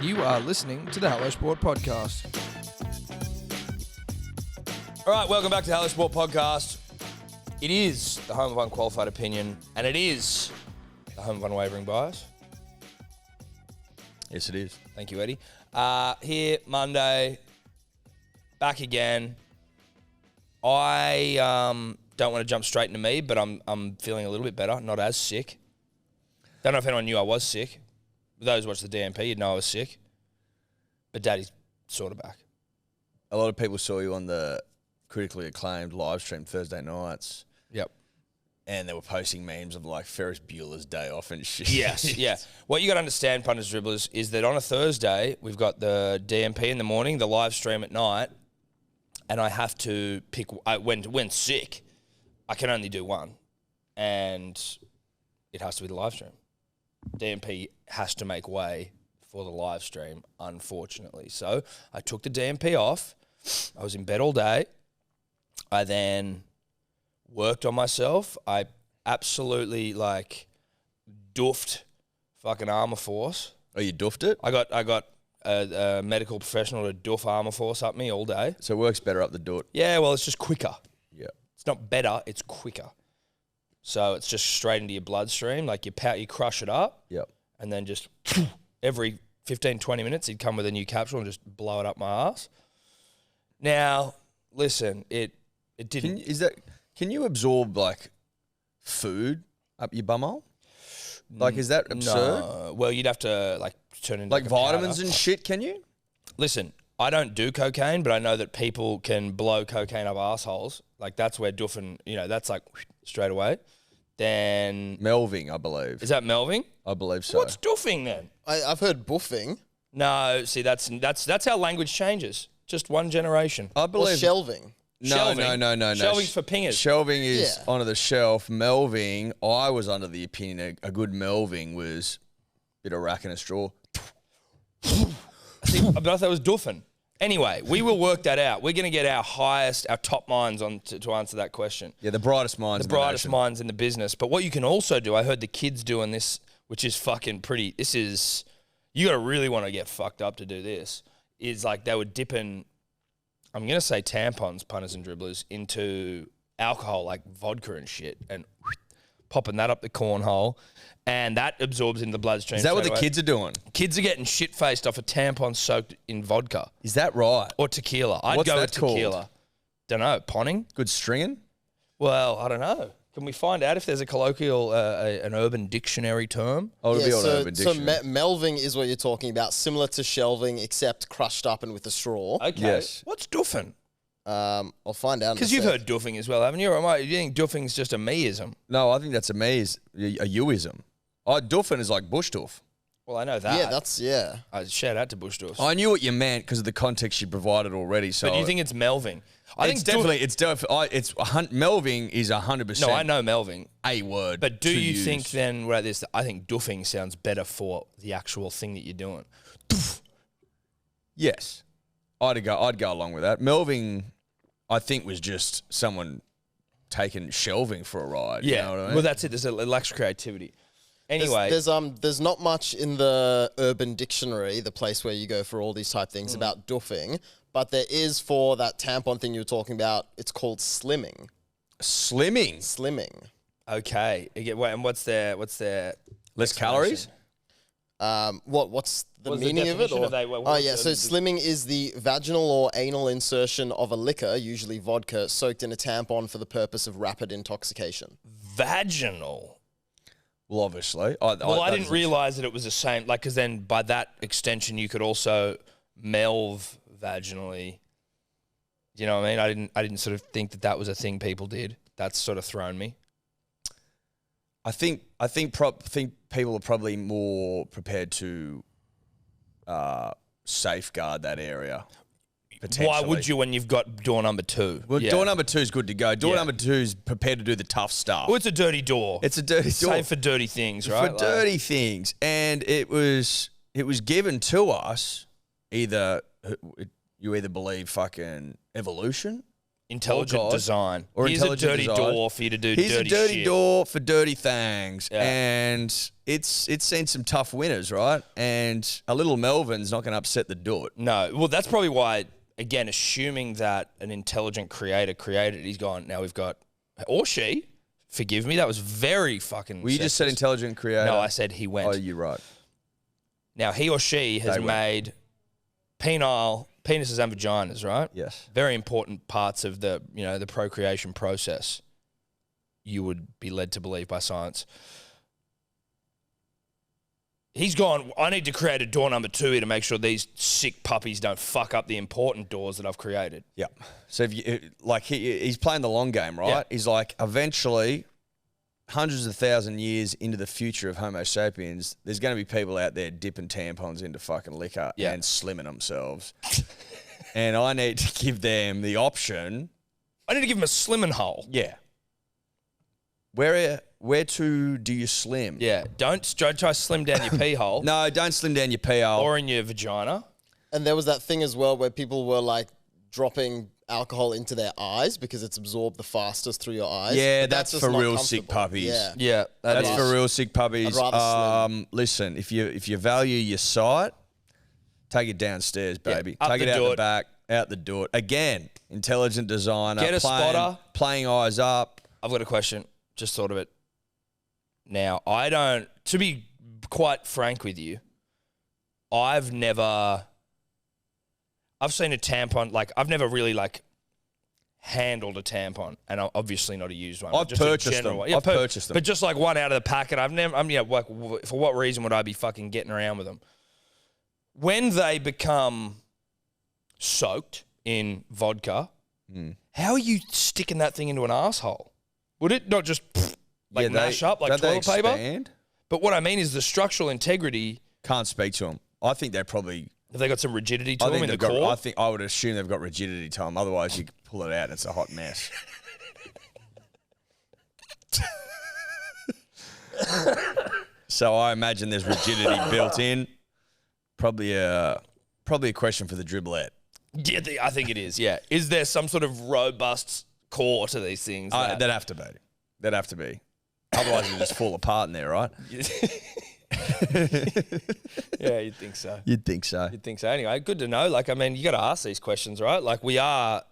You are listening to the Hello Sport Podcast. All right, welcome back to the Hello Sport Podcast. It is the home of unqualified opinion, and it is the home of unwavering bias. Yes, it is. Thank you, Eddie. Here, Monday, back again. I don't want to jump straight into me, but I'm feeling a little bit better, not as sick. Don't know if anyone knew I was sick. For those who watched the DMP, you'd know I was sick. But Daddy's sort of back. A lot of people saw you on the critically acclaimed live stream Thursday nights. Yep. And they were posting memes of like Ferris Bueller's day off and shit. Yes, yeah. What you got to understand, punters, dribblers, is that on a Thursday, we've got the DMP in the morning, the live stream at night, and I have to pick, when sick, I can only do one. And it has to be the live stream. DMP has to make way for the live stream, unfortunately. So I took the DMP off. I was in bed all day. I then worked on myself. I absolutely doofed fucking Armour Force. Oh, you doofed it? I got a medical professional to doof Armour Force up me all day. So it works better up the doot. Yeah, well, it's just quicker. Yeah. It's not better, it's quicker. So it's just straight into your bloodstream. Like you crush it up. Yep. And then just every 15, 20 minutes, he'd come with a new capsule and just blow it up my ass. Now, listen, it didn't. Can you absorb like food up your bumhole? Like, is that absurd? No. Well, you'd have to turn into Like a vitamins powder. and shit, can you? Listen, I don't do cocaine, but I know that people can blow cocaine up assholes. Like that's where doofing, that's like straight away. Then Melving, I believe. Is that melving? I believe so. What's doofing then? I've heard buffing. No, see that's how language changes. Just one generation. I Or believe shelving. No. Shelving's for pingers. Shelving is Yeah. onto the shelf. Melving, I was under the opinion a good melving was a bit of rack and a straw. See, but I thought it was doofing. Anyway, we will work that out. We're going to get our top minds on to answer that question. Yeah, the brightest minds. The brightest minds in the business. But what you can also do, I heard the kids doing this, which is fucking pretty. This is, you got to really want to get fucked up to do this. Is like they were dipping, I'm going to say tampons, punters and dribblers, into alcohol like vodka and shit and popping that up the cornhole. And that absorbs into the bloodstream. Is that what the straight away. kids are doing? Kids are getting shit-faced off a tampon soaked in vodka. Is that right? Or tequila. I'd What's go that with tequila. called? Don't know. Ponning? Good stringing? Well, I don't know. Can we find out if there's a colloquial, an urban dictionary term? Oh, it'll be on so, Urban so Dictionary. melving is what you're talking about, similar to shelving, except crushed up and with a straw. Okay. Yes. What's doofing? I'll find out. Because you've heard doofing as well, haven't you? Or am you think doofing's just a meism? No, I think that's a youism. Doofing is like bush doof. Well, I know that. Yeah. Shout out to bush doofs. I knew what you meant because of the context you provided already. So But do you think it's melving? I think melving is 100%. No, I know melving. A word. But do to you use. think then, I think doofing sounds better for the actual thing that you're doing. Doof. Yes, I'd go along with that. Melving, I think, was just someone taking shelving for a ride. Yeah. You know what I mean? Well, that's it. It lacks creativity. Anyway. There's not much in the Urban Dictionary, the place where you go for all these type things about doofing, but there is for that tampon thing you were talking about. It's called slimming. Slimming. Okay. Wait, and what's their Less calories. What's the What's the meaning of it? definition of they- what Oh was yeah, the- so slimming is the vaginal or anal insertion of a liquor, usually vodka, soaked in a tampon for the purpose of rapid intoxication. vaginal? Well, obviously. I didn't realize that it was the same. Like, because then by that extension, you could also melve vaginally. Do you know what I mean? I didn't sort of think that was a thing people did. That's sort of thrown me. I think people are probably more prepared to safeguard that area. Why would you when you've got door number 2? Well, Yeah. door number 2 is good to go. Door Yeah. number 2 is prepared to do the tough stuff. Well, it's a dirty door. It's a dirty door. Same for dirty things, right? For dirty things. And it was given to us you either believe fucking evolution intelligent God. design. Or Here's intelligent a dirty design. door for you to do Here's dirty a dirty shit. door for dirty things. Yeah. And it's seen some tough winners, right? And a little Melvin's not going to upset the doot. No. Well, that's probably why, again, assuming that an intelligent creator created it, he's gone, now we've got, or she, forgive me, that was very fucking Well, you just said sexist. intelligent creator. No, I said he went. Oh, you're right. Now, he or she has They went. made penises and vaginas, right? Yes. Very important parts of the, the procreation process, you would be led to believe by science. He's gone, I need to create a door number 2 here to make sure these sick puppies don't fuck up the important doors that I've created. Yeah. So if you he's playing the long game, right? Yeah. He's like, eventually, hundreds of thousand years into the future of Homo sapiens, there's going to be people out there dipping tampons into fucking liquor Yeah. and slimming themselves. And I need to give them the option. I need to give him a slimming hole. Yeah. Where to do you slim? Yeah, don't try to slim down your pee hole No, don't slim down your pee hole. or in your vagina. And there was that thing as well where people were like dropping alcohol into their eyes because it's absorbed the fastest through your eyes. Yeah, But that's just for not real sick comfortable. puppies. Yeah. Yeah, That's is. for real sick puppies. I'd rather slim. Listen, if you value your sight, take it downstairs, baby. up Take the it out door. the back, out the door. Again, intelligent designer. Get a spotter. Playing eyes up. I've got a question. Just thought of it. Now, to be quite frank with you, I've seen a tampon, I've never really handled a tampon, and I'm obviously not a used one. I've just a purchased general them. one. Yeah, I've purchased them. But just like one out of the packet, for what reason would I be fucking getting around with them? When they become soaked in vodka, how are you sticking that thing into an asshole? Would it not just mash up like don't they toilet paper? expand? But what I mean is the structural integrity. Can't speak to them. I think they probably. Have they got some rigidity to I them think in the they've got. core? I would assume they've got rigidity to them. Otherwise, you pull it out and it's a hot mess. So I imagine there's rigidity built in. Probably a question for the dribblet. Yeah, I think it is. Yeah, is there some sort of robust core to these things? That'd have to be. That'd have to be. Otherwise, you just fall apart in there, right? Yeah, you'd think so. You'd think so. You'd think so. Anyway, good to know. You got to ask these questions, right? We are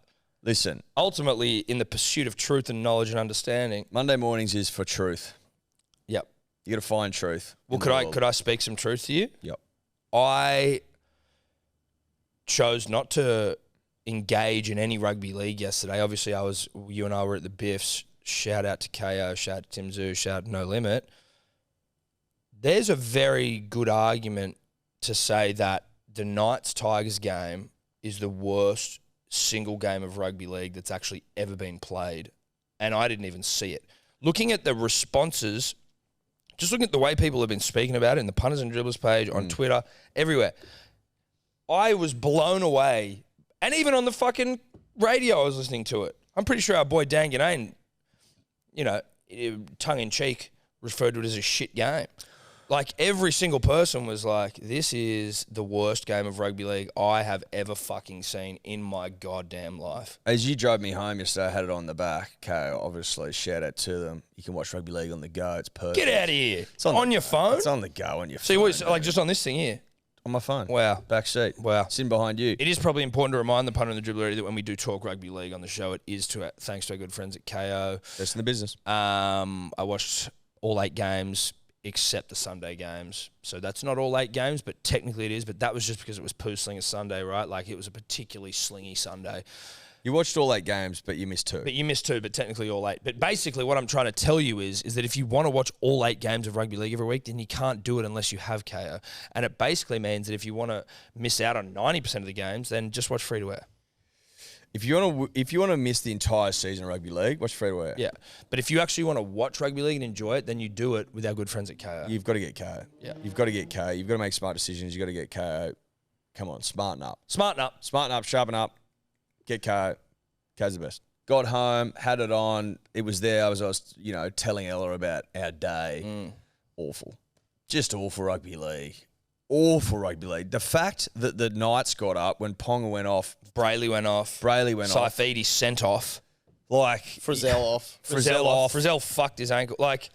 Listen, ultimately in the pursuit of truth and knowledge and understanding. Monday mornings is for truth. Yep. You got to find truth. Well, could I speak some truth to you? Yep. I chose not to engage in any rugby league yesterday. Obviously, you and I were at the Biffs. Shout out to KO, shout out to Tim Zoo, shout out to No Limit. There's a very good argument to say that the Knights-Tigers game is the worst single game of rugby league that's actually ever been played. And I didn't even see it. Looking at the responses, just looking at the way people have been speaking about it in the Punters and Dribblers page, on Twitter, everywhere, I was blown away. And even on the fucking radio, I was listening to it. I'm pretty sure our boy Dan Ganane, tongue-in-cheek, referred to it as a shit game. Every single person was like, this is the worst game of rugby league I have ever fucking seen in my goddamn life. As you drove me home yesterday, I had it on the back. Okay, obviously, shout out to them. You can watch rugby league on the go. It's perfect. Get out of here. It's on the- your phone? It's on the go on your See, phone. what, just on this thing here. On my phone. Wow. Back seat. Wow. Sitting behind you. It is probably important to remind the punter and the dribbler that when we do talk rugby league on the show, it is thanks to our good friends at KO. Best in the business. I watched all 8 games except the Sunday games. So that's not all 8 games, but technically it is. But that was just because it was Poo Slinger Sunday, right? It was a particularly slingy Sunday. You watched all 8 games, but you missed 2. But you missed 2, but technically all 8. But basically what I'm trying to tell you is that if you want to watch all 8 games of rugby league every week, then you can't do it unless you have KO. And it basically means that if you want to miss out on 90% of the games, then just watch free-to-air. If you want to miss the entire season of rugby league, watch free to air. Yeah. But if you actually want to watch rugby league and enjoy it, then you do it with our good friends at KO. You've got to get KO. Yeah. You've got to get KO. You've got to make smart decisions. You've got to get KO. Come on, smarten up. Smarten up. Smarten up, sharpen up, get KO. KO's the best. Got home, had it on. It was there. I was telling Ella about our day. Awful. Just awful rugby league. awful rugby league. The fact that the Knights got up when Ponga went off, Brayley went off. Saifidi sent off. Like Frizzell off. Frizzell off. Frizzell fucked his ankle. Like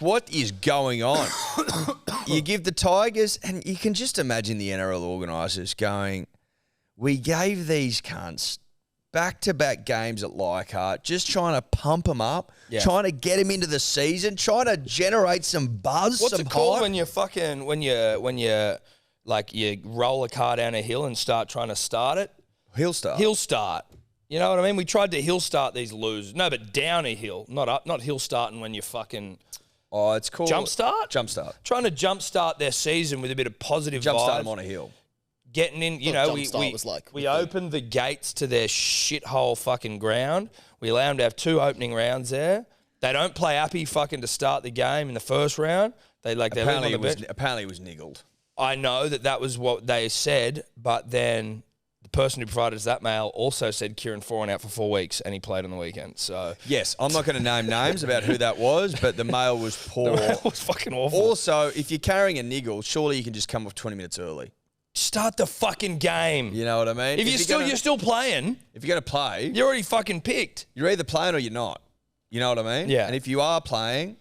what is going on? You give the Tigers, and you can just imagine the NRL organisers going, we gave these cunts back-to-back games at Leichhardt, just trying to pump them up, trying to get them into the season, trying to generate some buzz, what's some it called hype. when you like you roll a car down a hill and start trying to start it? Hill start. Hill start. You know what I mean? We tried to hill start these losers. No, but down a hill, not up, not hill starting when you fucking Oh, it's called jump start. Jump start. Trying to jump start their season with a bit of positive Jump start vibes. them on a hill. Getting in, you What know, jump start was like we with them. opened the gates to their shithole fucking ground. We allow them to have 2 opening rounds there. They don't play happy fucking to start the game in the first round. They leave on Apparently, the it was bench. apparently it was niggled. I know that was what they said, but then the person who provided us that mail also said Kieran Foran out for 4 weeks and he played on the weekend. So Yes, I'm not going to name names about who that was, but the mail was poor. it was fucking awful. Also, if you're carrying a niggle, surely you can just come off 20 minutes early. Start the fucking game. You know what I mean? If you're still playing, if you're going to play, you're already fucking picked. you're either playing or you're not. You know what I mean? Yeah. And if you are playing,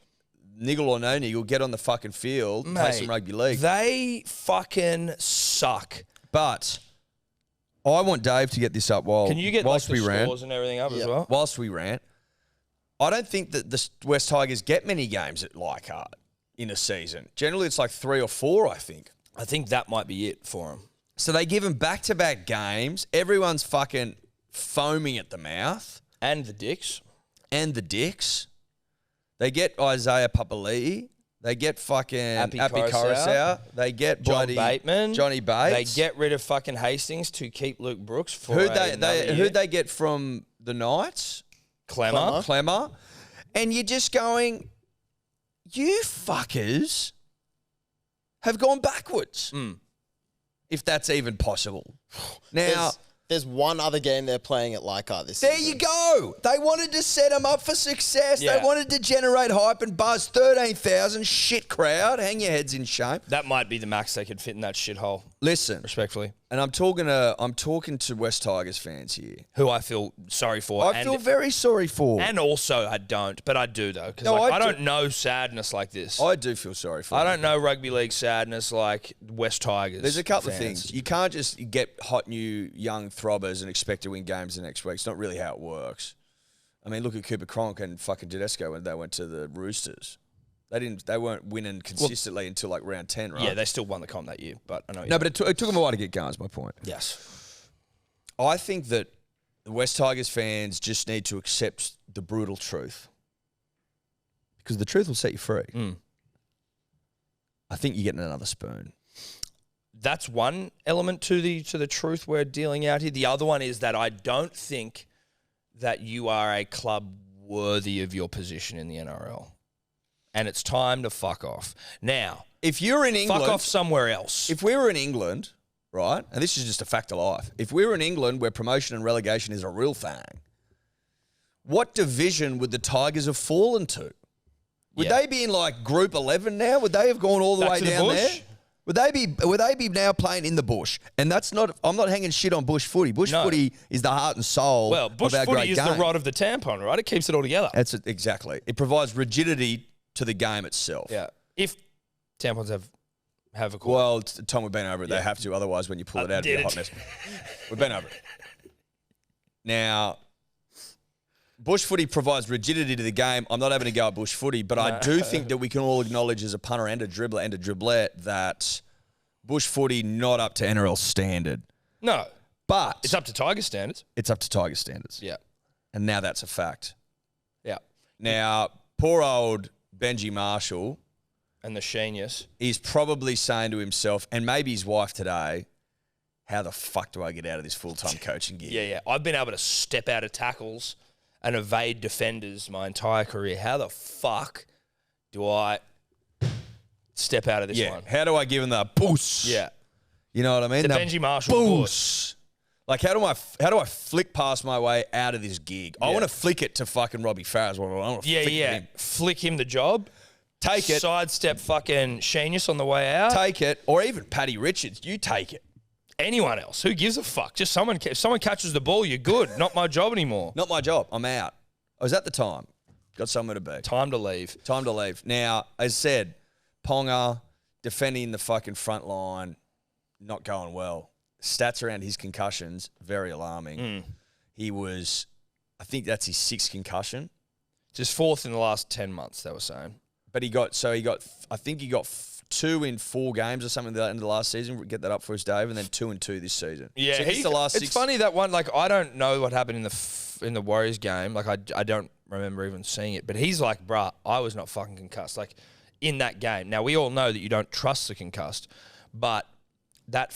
niggle or no niggle, get on the fucking field, play Mate, some rugby league. They fucking suck. But I want Dave to get this up while Can you get like whilst the we rant. scores and everything up as well? Whilst we rant, I don't think that the West Tigers get many games at Leichhardt in a season. Generally, it's like 3 or 4, I think. I think that might be it for them. So they give them back-to-back games. Everyone's fucking foaming at the mouth. And the Dicks. And the Dicks. They get Isaiah Papali'i. They get fucking Appy Appy Coruscant. Coruscant. They get John bloody Bateman. Johnny Bates. They get rid of fucking Hastings to keep Luke Brooks for who'd another they get from the Knights? Clemmer. Clemmer. And you're just going, you fuckers have gone backwards. If that's even possible. Now, There's one other game they're playing at Leichhardt this there season. you go. They wanted to set them up for success. Yeah. They wanted to generate hype and buzz. 13,000, shit crowd. Hang your heads in shame. That might be the max they could fit in that shithole, Listen, respectfully. and I'm talking to West Tigers fans here. Who I feel sorry for. I feel very sorry for. And also I don't, but I do though. Because No, I I do. don't know sadness like this. I do feel sorry for I them. don't know rugby league sadness like West Tigers. There's a couple of fans. things. You can't just get hot new young throbbers and expect to win games the next week. It's not really how it works. I mean, look at Cooper Cronk and fucking Tedesco when they went to the Roosters. They weren't winning consistently until like round 10, right? Yeah, they still won the comp that year, but I know. No, but it took them a while to get going, is my point. Yes. I think that the West Tigers fans just need to accept the brutal truth. Because the truth will set you free. I think you're getting another spoon. That's one element to the truth we're dealing out here. The other one is that I don't think that you are a club worthy of your position in the NRL. And it's time to fuck off. Now, If you're in England, fuck off somewhere else. if we were in England, right, and this is just a fact of life, if we were in England where promotion and relegation is a real thing, what division would the Tigers have fallen to? Would Yeah. they be in like Group 11 now? Would they have gone all the Back way to the down bush? there? Would they be now playing in the bush? And that's not. I'm not hanging shit on bush footy. Bush No. footy is the heart and soul Well, bush of our footy great is game. the rod of the tampon, right? It keeps it all together. That's it, exactly. It provides rigidity to the game itself. Yeah. If tampons have a cord. Well, Tom, we've been over it. They Yeah. have to, otherwise, when you pull it out, it'll be did a hot it. mess. We've been over it. Now, bush footy provides rigidity to the game. I'm not having to go at bush footy, but I do think that we can all acknowledge as a punter and a dribbler and a dribblet that bush footy not up to NRL standard. No. But It's up to Tiger standards. it's up to Tiger standards. Yeah. And now that's a fact. Yeah. Now, poor old Benji Marshall, And the genius. he's probably saying to himself, and maybe his wife today, how the fuck do I get out of this full-time coaching gig? Yeah. I've been able to step out of tackles and evade defenders my entire career. How the fuck do I step out of this Yeah. one? How do I give him the boost? Yeah. You know what I mean? The The Benji Marshall boost. Like, how do I flick past my way out of this gig? I Yeah. want to flick it to fucking Robbie Farah. I want to Yeah, flick it to yeah. him. Flick him the job. Take it. Sidestep fucking Sheenius on the way out. Take it. Or even Paddy Richards. You take it. Anyone else. Who gives a fuck? Just if someone catches the ball, you're good. Not my job anymore. Not my job. I'm out. I was at the time. Got somewhere to be. Time to leave. Time to leave. Now, as said, Ponga defending the fucking front line, not going well. Stats around his concussions, very alarming. He was, I think that's his 6th concussion. Just 4th in the last 10 months, they were saying. But I think he got 2 in 4 games or something at the end of the last season. Get that up for us, Dave, and then 2 in 2 this season. Yeah, so the last it's funny that one. Like, I don't know what happened in the Warriors game. Like, I don't remember even seeing it. But he's like, bruh, I was not fucking concussed. Like, in that game. Now, we all know that you don't trust the concussed, but that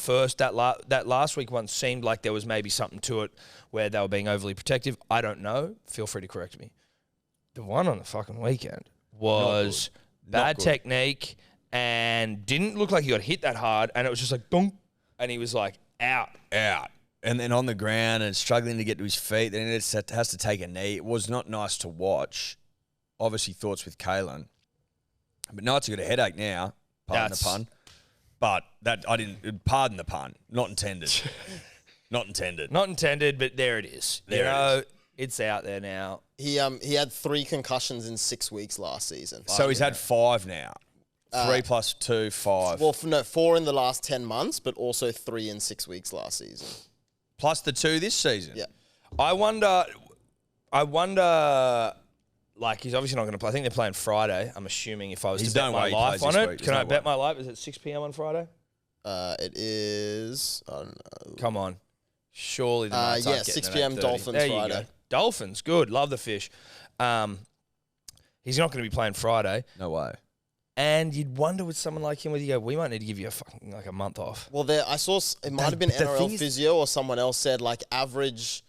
last week one seemed like there was maybe something to it where they were being overly protective. I don't know. Feel free to correct me. The one on the fucking weekend was bad technique and didn't look like he got hit that hard, and it was just like dunk, and he was like out. And then on the ground and struggling to get to his feet. Then he has to take a knee. It was not nice to watch. Obviously, thoughts with Kalen. But Knight's got a headache now. Pardon the pun. But pardon the pun. Not intended. Not intended. Not intended, but there it is. It's out there now. He had 3 concussions in 6 weeks last season. So he's had 5 now. 3 plus 2, 5. Well, 4 in the last 10 months, but also 3 in 6 weeks last season. Plus the 2 this season. Yeah. I wonder, like, he's obviously not going to play. I think they're playing Friday. I'm assuming if I was to bet my life on it. Can I bet my life? Is it 6 p.m. on Friday? It is, I don't know. Come on. Surely the Knights aren't getting 6 p.m. Dolphins there Friday. You go. Dolphins, good. Love the fish. He's not going to be playing Friday. No way. And you'd wonder with someone like him, whether you go, we might need to give you a month off. Well, I saw it might have been NRL physio or someone else said like average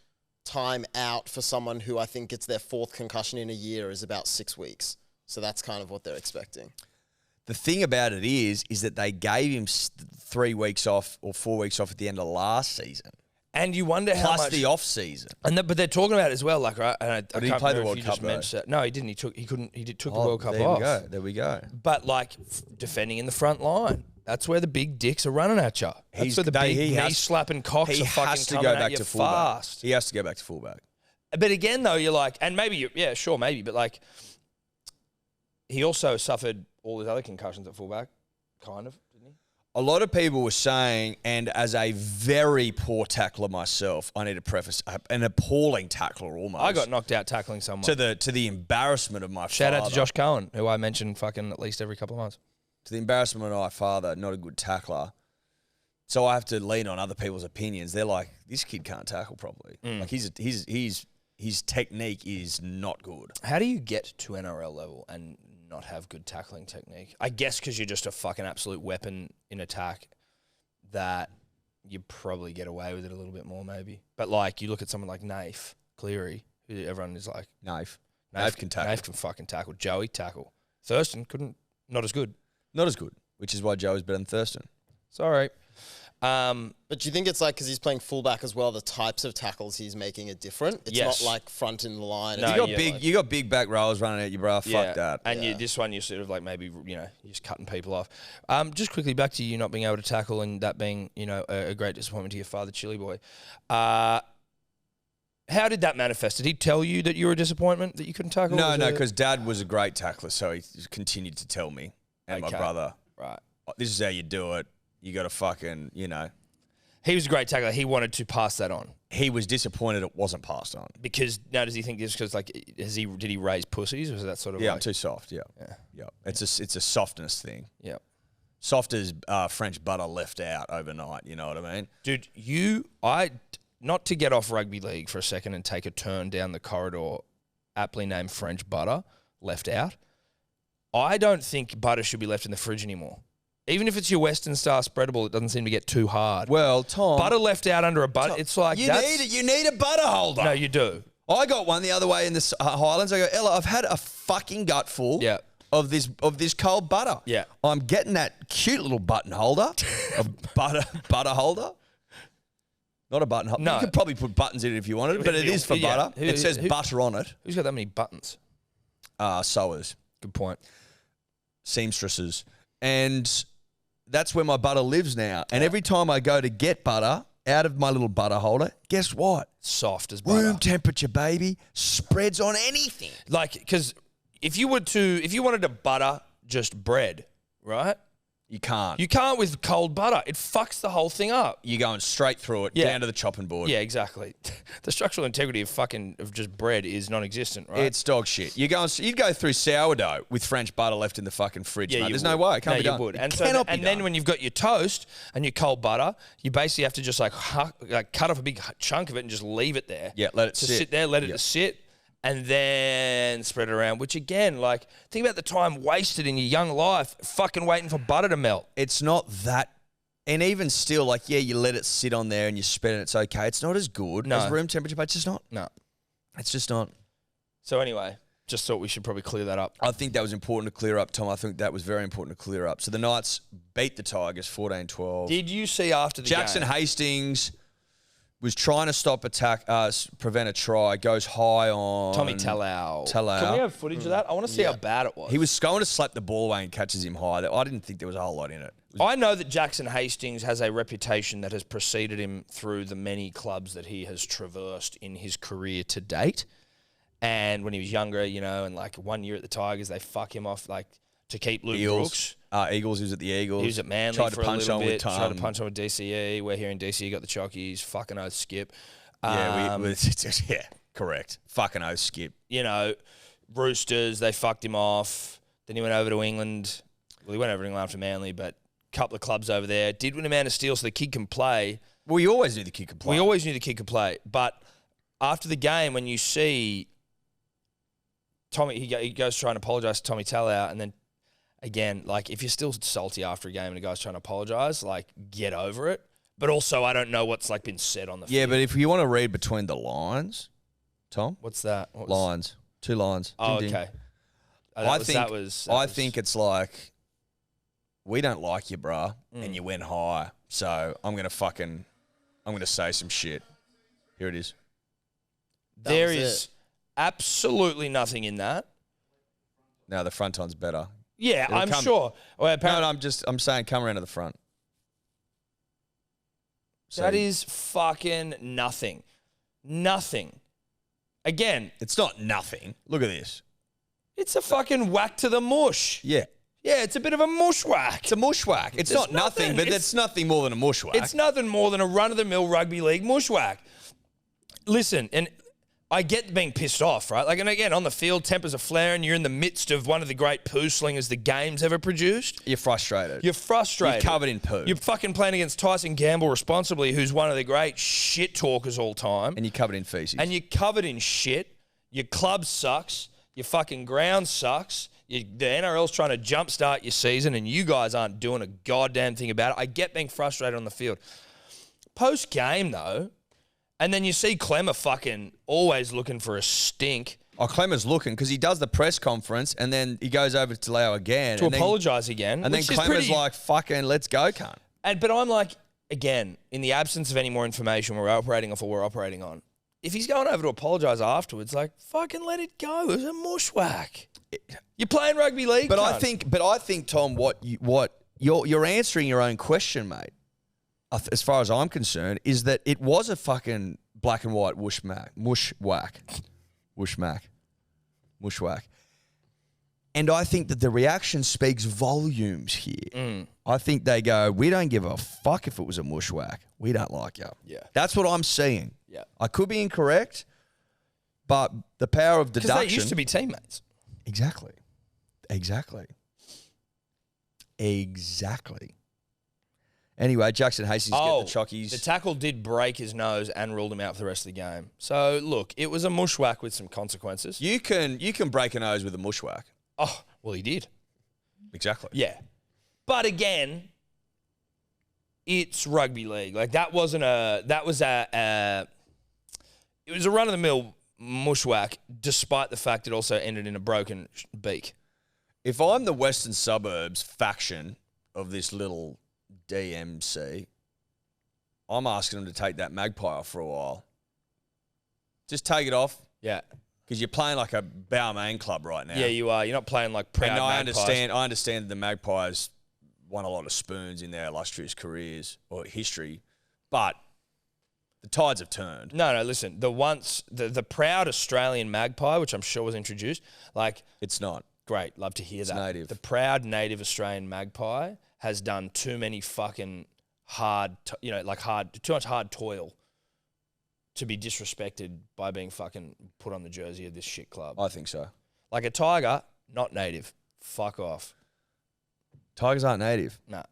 time out for someone who I think it's their 4th concussion in a year is about 6 weeks. So that's kind of what they're expecting. The thing about it is that they gave him 3 weeks off or 4 weeks off at the end of last season. And you wonder how much... Plus the off season. But they're talking about it as well, like, right? And I did he can't play the remember if World you Cup, just mentioned that. No, he didn't. He took the World Cup there off. There we go. But, like, defending in the front line. That's where the big dicks are running at you. That's where the big knee-slapping cocks are fucking coming at you fast. He has to go back to fullback. But again, though, you're like... And maybe, maybe. But, like, he also suffered all his other concussions at fullback, kind of. A lot of people were saying, and as a very poor tackler myself, I need to preface an appalling tackler almost. I got knocked out tackling someone. To the embarrassment of my father. Shout out to Josh Cohen, who I mention fucking at least every couple of months. To the embarrassment of my father, not a good tackler. So I have to lean on other people's opinions. They're like, this kid can't tackle properly. Like his technique is not good. How do you get to NRL level and not have good tackling technique? I guess because you're just a fucking absolute weapon in attack that you probably get away with it a little bit more maybe. But like you look at someone like Naif Cleary, who everyone is like... Naif can tackle. Naif can fucking tackle. Joey tackle. Thurston not as good. Not as good, which is why Joey's better than Thurston. Sorry. But do you think it's like because he's playing fullback as well, the types of tackles he's making are different? It's not like front in the line. No, you got big back rows running at you, bro. Fuck that. And this one, you're sort of like maybe, you're just cutting people off. Just quickly back to you not being able to tackle and that being, a great disappointment to your father, Chili Boy. How did that manifest? Did he tell you that you were a disappointment, that you couldn't tackle? No, because Dad was a great tackler, so he continued to tell me and my brother. Right. This is how you do it. You got to fucking, He was a great tackler. He wanted to pass that on. He was disappointed it wasn't passed on. Because now does he think this because did he raise pussies or is that sort of I'm too soft. Yeah. It's a softness thing. Yeah. Soft as French butter left out overnight. You know what I mean, dude? Not to get off rugby league for a second and take a turn down the corridor, aptly named French butter left out. I don't think butter should be left in the fridge anymore. Even if it's your Western Star spreadable, it doesn't seem to get too hard. Well, Tom, butter left out under a butter, it's like you need a butter holder. No, you do. I got one the other way in the Highlands. I go, Ella, I've had a fucking gutful of this cold butter. Yeah, I'm getting that cute little button holder, a butter holder. Not a button holder. No. You could probably put buttons in it if you wanted, but it is for butter. It says butter on it. Who's got that many buttons? Sewers. Good point. seamstresses. And that's where my butter lives now. And every time I go to get butter out of my little butter holder, guess what? Soft as butter. Room temperature, baby. Spreads on anything. Like, because if you wanted to butter just bread, right? You can't. You can't with cold butter. It fucks the whole thing up. You're going straight through it, down to the chopping board. Yeah, exactly. The structural integrity of just bread is non-existent, right? It's dog shit. You'd go through sourdough with French butter left in the fucking fridge, mate. There's no way. It can't be done. You would. And, then when you've got your toast and your cold butter, you basically have to just like cut off a big chunk of it and just leave it there. Yeah, let it sit there, let it sit. And then spread it around, which again, like, think about the time wasted in your young life fucking waiting for butter to melt. It's not that. And even still, like, yeah, you let it sit on there and you spread it, it's okay. It's not as good as room temperature, but it's just not. No. It's just not. So anyway, just thought we should probably clear that up. I think that was important to clear up, Tom. I think that was very important to clear up. So the Knights beat the Tigers 14-12. Did you see after the Jackson Hastings was trying to prevent a try, goes high on Tommy Talau. Talau. Can we have footage of that? I want to see how bad it was. He was going to slap the ball away and catches him high. I didn't think there was a whole lot in it. I know that Jackson Hastings has a reputation that has preceded him through the many clubs that he has traversed in his career to date. And when he was younger, and like 1 year at the Tigers, they fuck him off like to keep Luke Brooks. Eagles, he was at the Eagles. He was at Manly tried for to punch a little on bit. Tried to with punch on with DCE. We're here in DCE, got the chockies. Fucking oath, Skip. Yeah, correct. Fucking oath, Skip. Roosters, they fucked him off. Then he went over to England. Well, he went over to England after Manly, but a couple of clubs over there. Did win a man of steel, so the kid can play. Well, you always knew the kid could play. We always knew the kid could play. But after the game, when you see Tommy, he goes trying to apologise to Tommy Talau, and then again, like, if you're still salty after a game and a guy's trying to apologise, like, get over it. But also, I don't know what's like been said on the field. Yeah, but if you want to read between the lines, Tom. What's that? Lines. 2 lines. Oh, ding, ding. okay. I think it's like, we don't like you, bruh, and you went high, so I'm going to say some shit. Here it is. There is absolutely nothing in that. No, the front one's better. Yeah, I'm sure. Well, I'm saying come around to the front. That is fucking nothing. Nothing. Again. It's not nothing. Look at this. It's a fucking whack to the mush. Yeah. Yeah, it's a bit of a mush whack. It's a mush whack. It's not nothing, but it's nothing more than a mush whack. It's nothing more than a run-of-the-mill rugby league mush whack. Listen, and I get being pissed off, right? Like, and again, on the field, tempers are flaring. You're in the midst of one of the great poo slingers the game's ever produced. You're frustrated. You're frustrated. You're covered in poo. You're fucking playing against Tyson Gamble responsibly, who's one of the great shit talkers all time. And you're covered in feces. And you're covered in shit. Your club sucks. Your fucking ground sucks. The NRL's trying to jumpstart your season, and you guys aren't doing a goddamn thing about it. I get being frustrated on the field. Post-game, though, and then you see Clemmer fucking always looking for a stink. Oh, Clemmer's looking because he does the press conference and then he goes over to Leo again. To apologise again. And then Clemmer's like, fucking, let's go, cunt. But I'm like, again, in the absence of any more information we're operating off or we're operating on, if he's going over to apologise afterwards, like, fucking let it go. It was a mushwhack. You're playing rugby league, But cunt. I think, Tom, you're answering your own question, mate. As far as I'm concerned, is that it was a fucking black and white mushwhack. And I think that the reaction speaks volumes here. I think they go, we don't give a fuck if it was a mushwhack. We don't like you. Yeah. That's what I'm seeing. Yeah. I could be incorrect, but the power of deduction. Because they used to be teammates. Exactly. Anyway, Jackson Hastings get the chockies. The tackle did break his nose and ruled him out for the rest of the game. So, look, it was a mushwhack with some consequences. You can break a nose with a mushwhack. Oh, well, he did. Exactly. Yeah. But again, it's rugby league. Like, it was a run-of-the-mill mushwhack, despite the fact it also ended in a broken beak. If I'm the Western Suburbs faction of this little DMC, I'm asking them to take that magpie off for a while. Just take it off. Yeah. Because you're playing like a Balmain club right now. Yeah, you are. You're not playing like proud And I Magpies. understand the Magpies won a lot of spoons in their illustrious careers or history, but the tides have turned. No, listen. The proud Australian magpie, which I'm sure was introduced, like It's not. great, love to hear that. native. The proud native Australian magpie has done too many fucking too much hard toil to be disrespected by being fucking put on the jersey of this shit club. I think so. Like a tiger, not native. Fuck off. Tigers aren't native. Nah.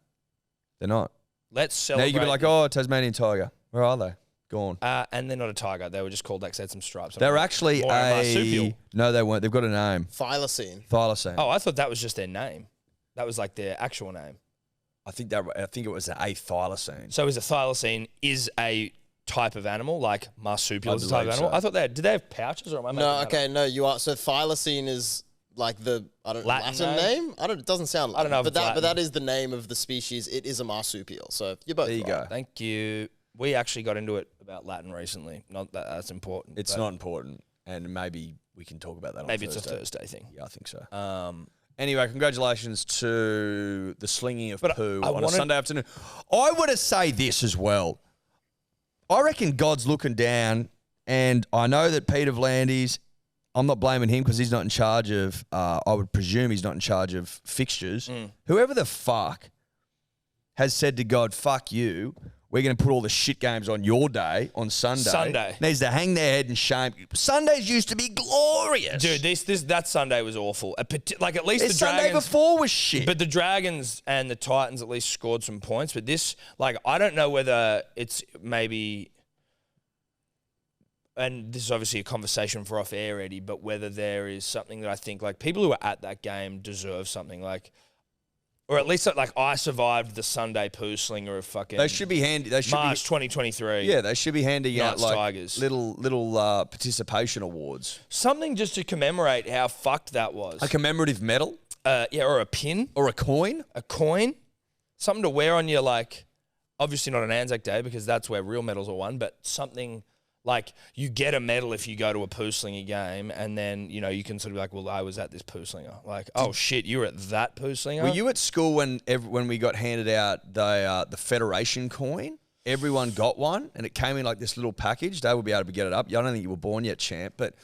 They're not. Let's Now celebrate. you can be like, oh, Tasmanian tiger. Where are they? Gone. And they're not a tiger. They were just called like, said some stripes. They're actually Or a marsupial. No, they weren't. They've got a name. Thylacine. Thylacine. Oh, I thought that was just their name. That was like their actual name. I think it was a thylacine. So is a thylacine is a type of animal, like marsupial is a type of believe animal? so. I thought did they have pouches or am I making No, that okay, up? no, you are. So thylacine is like the Latin Latin name. It doesn't sound. I don't know if but it's that Latin. that is the name of the species. It is a marsupial. So you're both There you right. go. Thank you. We actually got into it about Latin recently. Not that that's important. It's but not important, and maybe we can talk about that. Maybe on it's a Thursday. Thursday thing. Yeah, I think so. Um, Anyway, congratulations to the slinging of But poo I on a wanted- Sunday afternoon. I want to say this as well. I reckon God's looking down, and I know that Peter V'landys, I'm not blaming him because he's not in charge of, I would presume he's not in charge of fixtures. Whoever the fuck has said to God, fuck you, we're going to put all the shit games on your day, on Sunday. Needs to hang their head in shame. Sundays used to be glorious. dude, that Sunday was awful. Like at least The the Sunday Dragons. before was shit. But the Dragons and the Titans at least scored some points. But this, like, I don't know whether it's maybe, and this is obviously a conversation for off air, Eddie, but whether there is something that I think, like, people who are at that game deserve something, like, or at least, like, I survived the Sunday poo slinger of fucking They should be handy. They should March be, 2023. yeah, they should be handing out Knights, like Tigers. little participation awards. Something just to commemorate how fucked that was. A commemorative medal Yeah, or a pin. or a coin. A coin, something to wear on your, like, obviously not on Anzac Day because that's where real medals are won, but something like you get a medal if you go to a poo slinger game and then, you know, you can sort of be like, well, I was at this poo slinger. Like, oh shit, you were at that poo slinger? Were you at school when we got handed out the Federation coin? Everyone got one, and it came in like this little package. They would be able to get it up. I don't think you were born yet, champ, but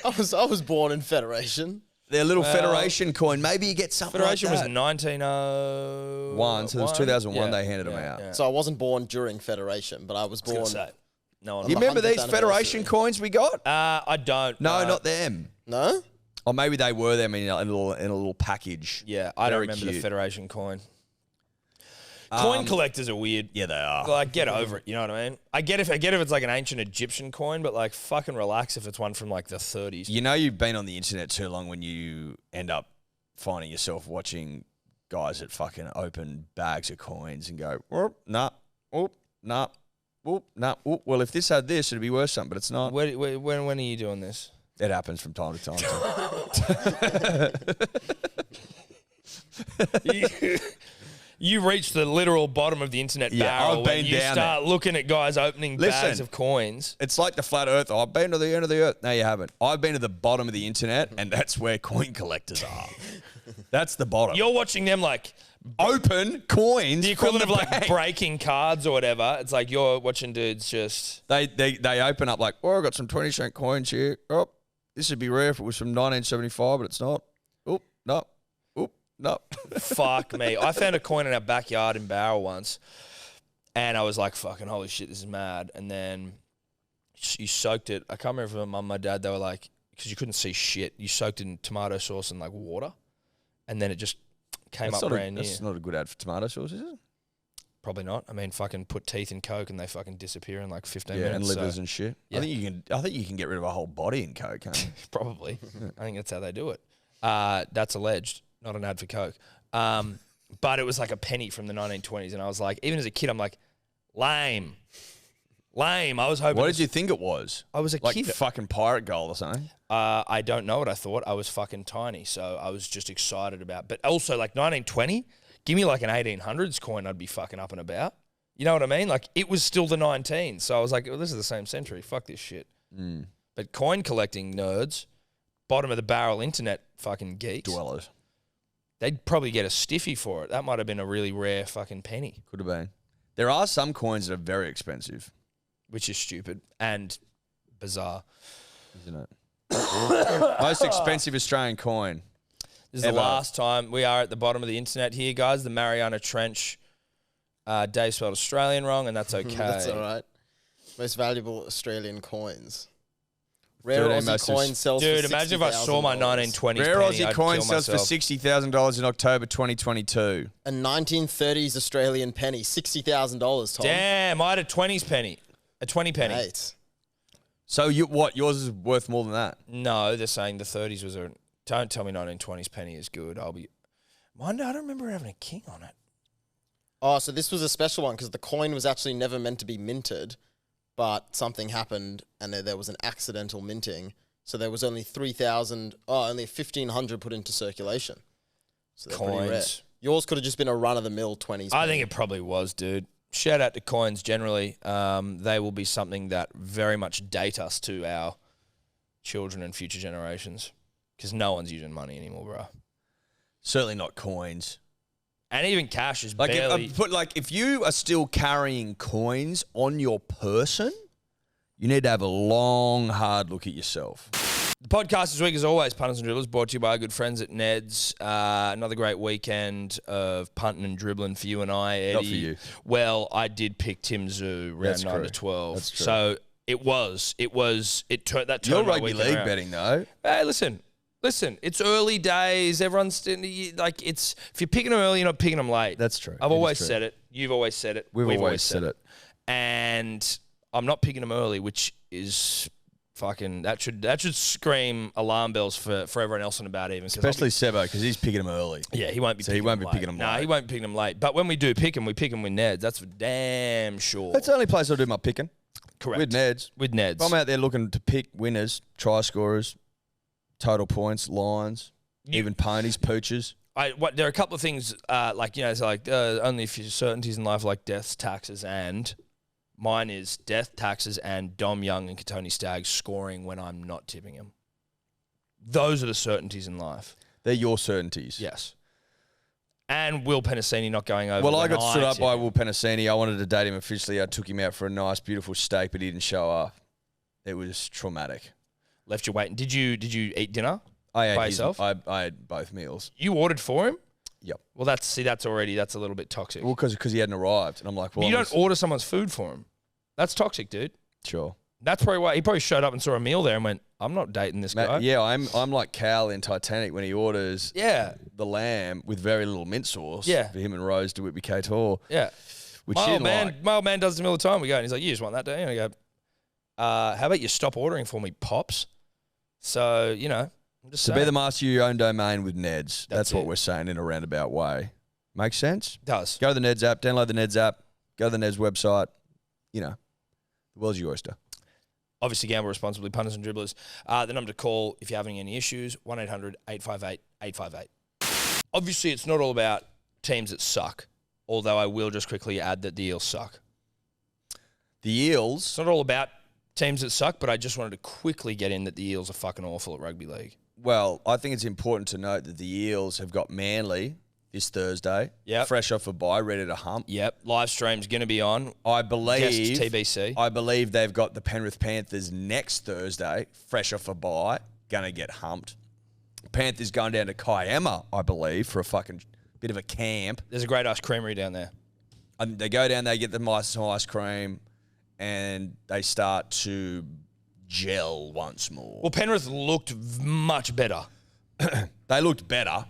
I was born in Federation. their little Federation coin. Maybe you get something Federation like was that. 1901. So it was 2001 they handed them out. Yeah. So I wasn't born during Federation, but I was I was born. gonna say, no one. You remember 100th these anniversary. Federation coins we got? I don't. No, not them. No. Or maybe they were them in a little package. Yeah, I don't Very remember the cute. Federation coin. Coin collectors are weird. Yeah, they are. Like, get over it. You know what I mean? I get if it's like an ancient Egyptian coin, but like, fucking relax if it's one from like the 30s. You know you've been on the internet too long when you end up finding yourself watching guys that fucking open bags of coins and go, whoop, nah, whoop, nah, whoop, nah, whoop. Well, if this had this, it'd be worth something, but it's not. When are you doing this? It happens from time to time. You reach the literal bottom of the internet Yeah, barrel I've when been you down start looking at guys opening bags Listen. of coins. It's like the flat earth. I've been to the end of the earth. No, you haven't. I've been to the bottom of the internet, and that's where coin collectors are. That's the bottom. You're watching them like Open coins. the equivalent from of the like bank. breaking cards or whatever. It's like you're watching dudes just. They open up like, oh, I've got some 20-cent coins here. Oh, this would be rare if it was from 1975, but it's not. Oh, no. Oh, no. Fuck me. I found a coin in our backyard in Barrel once, and I was like, fucking holy shit, this is mad. And then you soaked it. I can't remember if my mum, my dad, they were like, because you couldn't see shit, you soaked it in tomato sauce and like water, and then it just came up brand new. That's not a good ad for tomato sauce, is it? Probably not. I mean, fucking put teeth in Coke and they fucking disappear in like 15 Yeah, minutes. and livers so and shit. Yeah. I think you can get rid of a whole body in Coke, can't you? probably. I think that's how they do it. That's alleged, not an ad for Coke. But it was like a penny from the 1920s, and I was like, even as a kid, I'm like, lame. I was hoping. What did you think it was? I was a Like kid. fucking pirate gold or something? I don't know what I thought. I was fucking tiny, so I was just excited about. But also, like 1920, give me like an 1800s coin, I'd be fucking up and about. You know what I mean? Like it was still the 19s, so I was like, oh, this is the same century. Fuck this shit. But coin collecting nerds, bottom of the barrel internet fucking geeks, Dwellers. they'd probably get a stiffy for it. That might have been a really rare fucking penny. Could have been. There are some coins that are very expensive. Which is stupid and bizarre. Isn't it? Most expensive Australian coin. This is the last time we are at the bottom of the internet here, guys. The Mariana Trench. Dave spelled Australian wrong, and that's okay. That's all right. Most valuable Australian coins. Rare Aussie coin sells for $60,000. Dude, imagine if I saw my 1920s Rare penny, Aussie I'd coin kill sells for myself. $60,000 in October 2022. A 1930s Australian penny, $60,000, Tom. Damn, I had a 20s penny. A 20 penny. Mate. So yours is worth more than that? No, they're saying the 30s was a... Don't tell me 1920s penny is good. I don't remember having a king on it. Oh, so this was a special one because the coin was actually never meant to be minted, but something happened and there was an accidental minting. So there was only 1,500 put into circulation. So they're pretty rare. Coins. Yours could have just been a run-of-the-mill 20s. I think it probably was, dude. Shout out to coins generally. They will be something that very much date us to our children and future generations because no one's using money anymore, bro. Certainly not coins. And even cash is Like, barely... if you are still carrying coins on your person, you need to have a long, hard look at yourself. The podcast this week, as always, Punters and Dribblers, brought to you by our good friends at Ned's. Another great weekend of punting and dribbling for you and I, Eddie. Not for you. Well, I did pick Tim Zoo round That's 9 true. to 12. That's true. So it turned that You're turned my rugby weekend league around. betting, though. Hey, listen, it's early days. Everyone's like, if you're picking them early, you're not picking them late. That's true. I've It is always true. said it. You've always said it. We've always said it. And I'm not picking them early, which is fucking that should scream alarm bells for everyone else on about even. Especially Sebo, because he's picking them early. Yeah, he won't be. So he won't be picking them No, late. he won't be picking them late. But when we do pick them, we pick them with Neds. That's for damn sure. That's the only place I do my picking. Correct. With Neds. With Neds. If I'm out there looking to pick winners, try scorers, total points, lines, even ponies, poochers. There are a couple of things, it's like only a few certainties in life, like deaths, taxes, and mine is death, taxes, and Dom Young and Katoni Staggs scoring when I'm not tipping him. Those are the certainties in life. They're your certainties. Yes. And Will Penasini not going over. Well, I when got stood up tip by him. Will Penasini. I wanted to date him officially. I took him out for a nice, beautiful steak, but he didn't show up. It was traumatic. Left you waiting. Did you eat dinner? I ate By yourself? I ate both meals. You ordered for him? Yep. Well, that's a little bit toxic. Well, because he hadn't arrived, and I'm like, well, But you don't order someone's food for him. That's toxic, dude. Sure. That's probably why he probably showed up and saw a meal there and went, I'm not dating this guy. Yeah, I'm like Cal in Titanic when he orders Yeah. the lamb with very little mint sauce. Yeah. For him and Rose to Whitby Kator. Yeah. Which My she old, didn't man, like. my old man does it to me all the time. We go and he's like, you just want that, don't you? And I go, how about you stop ordering for me, Pops? So, I'm just To saying. be the master of your own domain with Neds. That's what it. we're saying in a roundabout way. Makes sense? Does. Go to the Neds app, download the Neds app, go to the Neds website. The world's your oyster. Obviously, gamble responsibly, punters and dribblers. The number to call if you're having any issues, 1-800-858-858. Obviously, it's not all about teams that suck, although I will just quickly add that the Eels suck. The Eels. It's not all about teams that suck, but I just wanted to quickly get in that the Eels are fucking awful at rugby league. Well, I think it's important to note that the Eels have got Manly this Thursday. Yep. Fresh off a bye, ready to hump. Yep, live stream's going to be on. I believe Guest TBC. I believe they've got the Penrith Panthers next Thursday, fresh off a bye, gonna get humped. Panthers going down to Kiama, I believe, for a fucking bit of a camp. There's a great ice creamery down there. And they go down, they get the ice cream, and they start to gel once more. Well, Penrith looked much better. They looked better.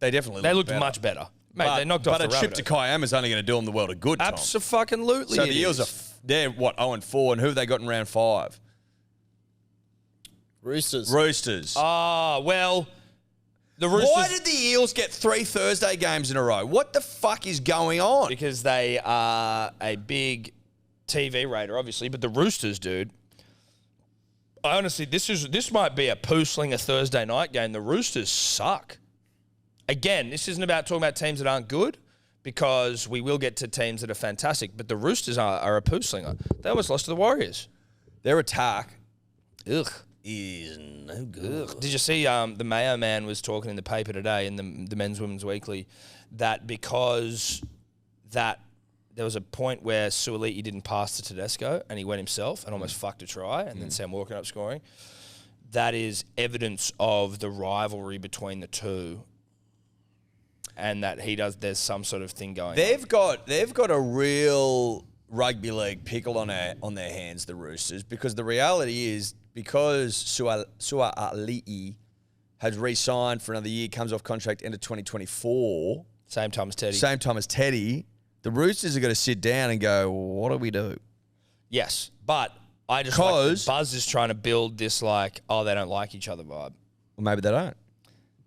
They definitely Looked better. much better. Mate, they knocked off the But a trip to Kiama is only going to do them the world of good, Tom. Abso-fucking-lutely. So the Eels they're what, 0-4, and who have they got in round 5? Roosters. Roosters. Well, the Roosters... Why did the Eels get 3 Thursday games in a row? What the fuck is going on? Because they are a big TV rater, obviously, but the Roosters, dude... I honestly, this might be a poo-slinger Thursday night game. The Roosters suck. Again, this isn't about talking about teams that aren't good, because we will get to teams that are fantastic, but the Roosters are a poo-slinger. They almost lost to the Warriors. Their attack Ugh. is no good. Ugh. Did you see the Mayo man was talking in the paper today in the Men's Women's Weekly that because that there was a point where Suoliti didn't pass to Tedesco and he went himself and almost fucked a try and then Sam Walker ended up scoring. That is evidence of the rivalry between the two and that there's some sort of thing going on. They've got a real rugby league pickle on their hands, the Roosters, because the reality is because Suoliti has re-signed for another year, comes off contract end of 2024. Same time as Teddy. The Roosters are going to sit down and go, what do we do? Yes, but I just like the Buzz is trying to build this like, oh, they don't like each other vibe. Well, maybe they don't.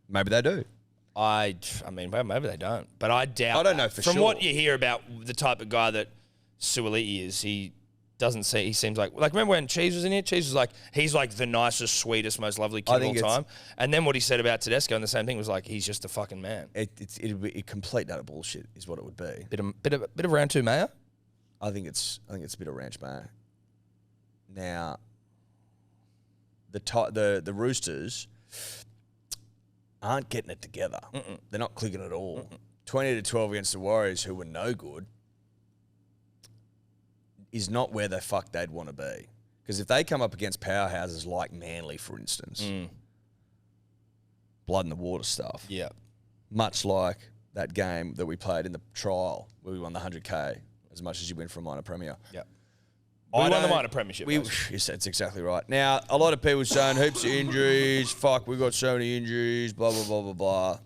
Maybe they do. I mean, maybe they don't, but I doubt. I don't know for sure. From what you hear about the type of guy that Suoliti is, he seems like remember when Cheese was in here? Cheese was like, he's like the nicest, sweetest, most lovely kid of all time. And then what he said about Tedesco and the same thing was like, he's just a fucking man. It'd be a complete utter bullshit is what it would be. Bit of round two mayo? I think it's a bit of ranch mayo. Now, the Roosters aren't getting it together. They're not clicking at all. 20-12 against the Warriors, who were no good, is not where the fuck they'd want to be. Because if they come up against powerhouses like Manly, for instance, blood in the water stuff. Yeah. Much like that game that we played in the trial where we won the 100K as much as you win for a minor premier. Yeah. We won the minor premiership. Yes, that's exactly right. Now, a lot of people saying heaps of injuries. Fuck, we've got so many injuries, blah, blah, blah, blah, blah.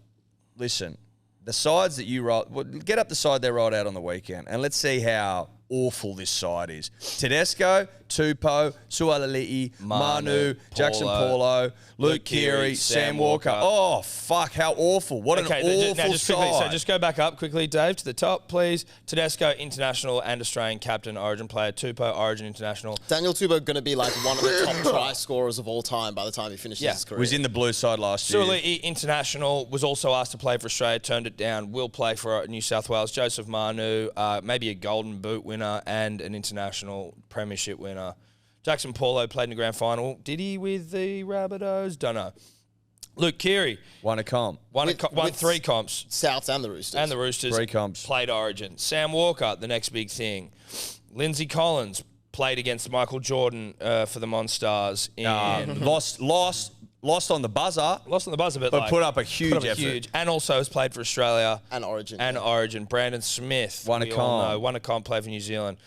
Listen, the sides that you roll, get up the side they rolled out on the weekend and let's see how awful this side is. Tedesco, Tupou, Suoliti, Manu, Jackson Paulo, Luke Keary, Sam Walker. Oh, fuck, how awful. What an awful side. So just go back up quickly, Dave, to the top, please. Tedesco, international and Australian captain, Origin player. Tupou, Origin international. Daniel Tupou going to be like one of the top try scorers of all time by the time he finishes his career. Was in the blue side last year. Suoliti, international, was also asked to play for Australia, turned it down, will play for New South Wales. Joseph Manu, maybe a golden boot winner and an international premiership winner. Jackson Paulo played in the grand final. Did he with the Rabbitohs? Don't know. Luke Keary. Won a comp. Won 3 comps. Souths and the Roosters. 3 comps. Played Origin. Sam Walker, the next big thing. Lindsay Collins played against Michael Jordan for the Monstars. Lost on the buzzer. But put up a huge effort. And also has played for Australia. And Origin. Origin. Brandon Smith. Won a comp, played for New Zealand.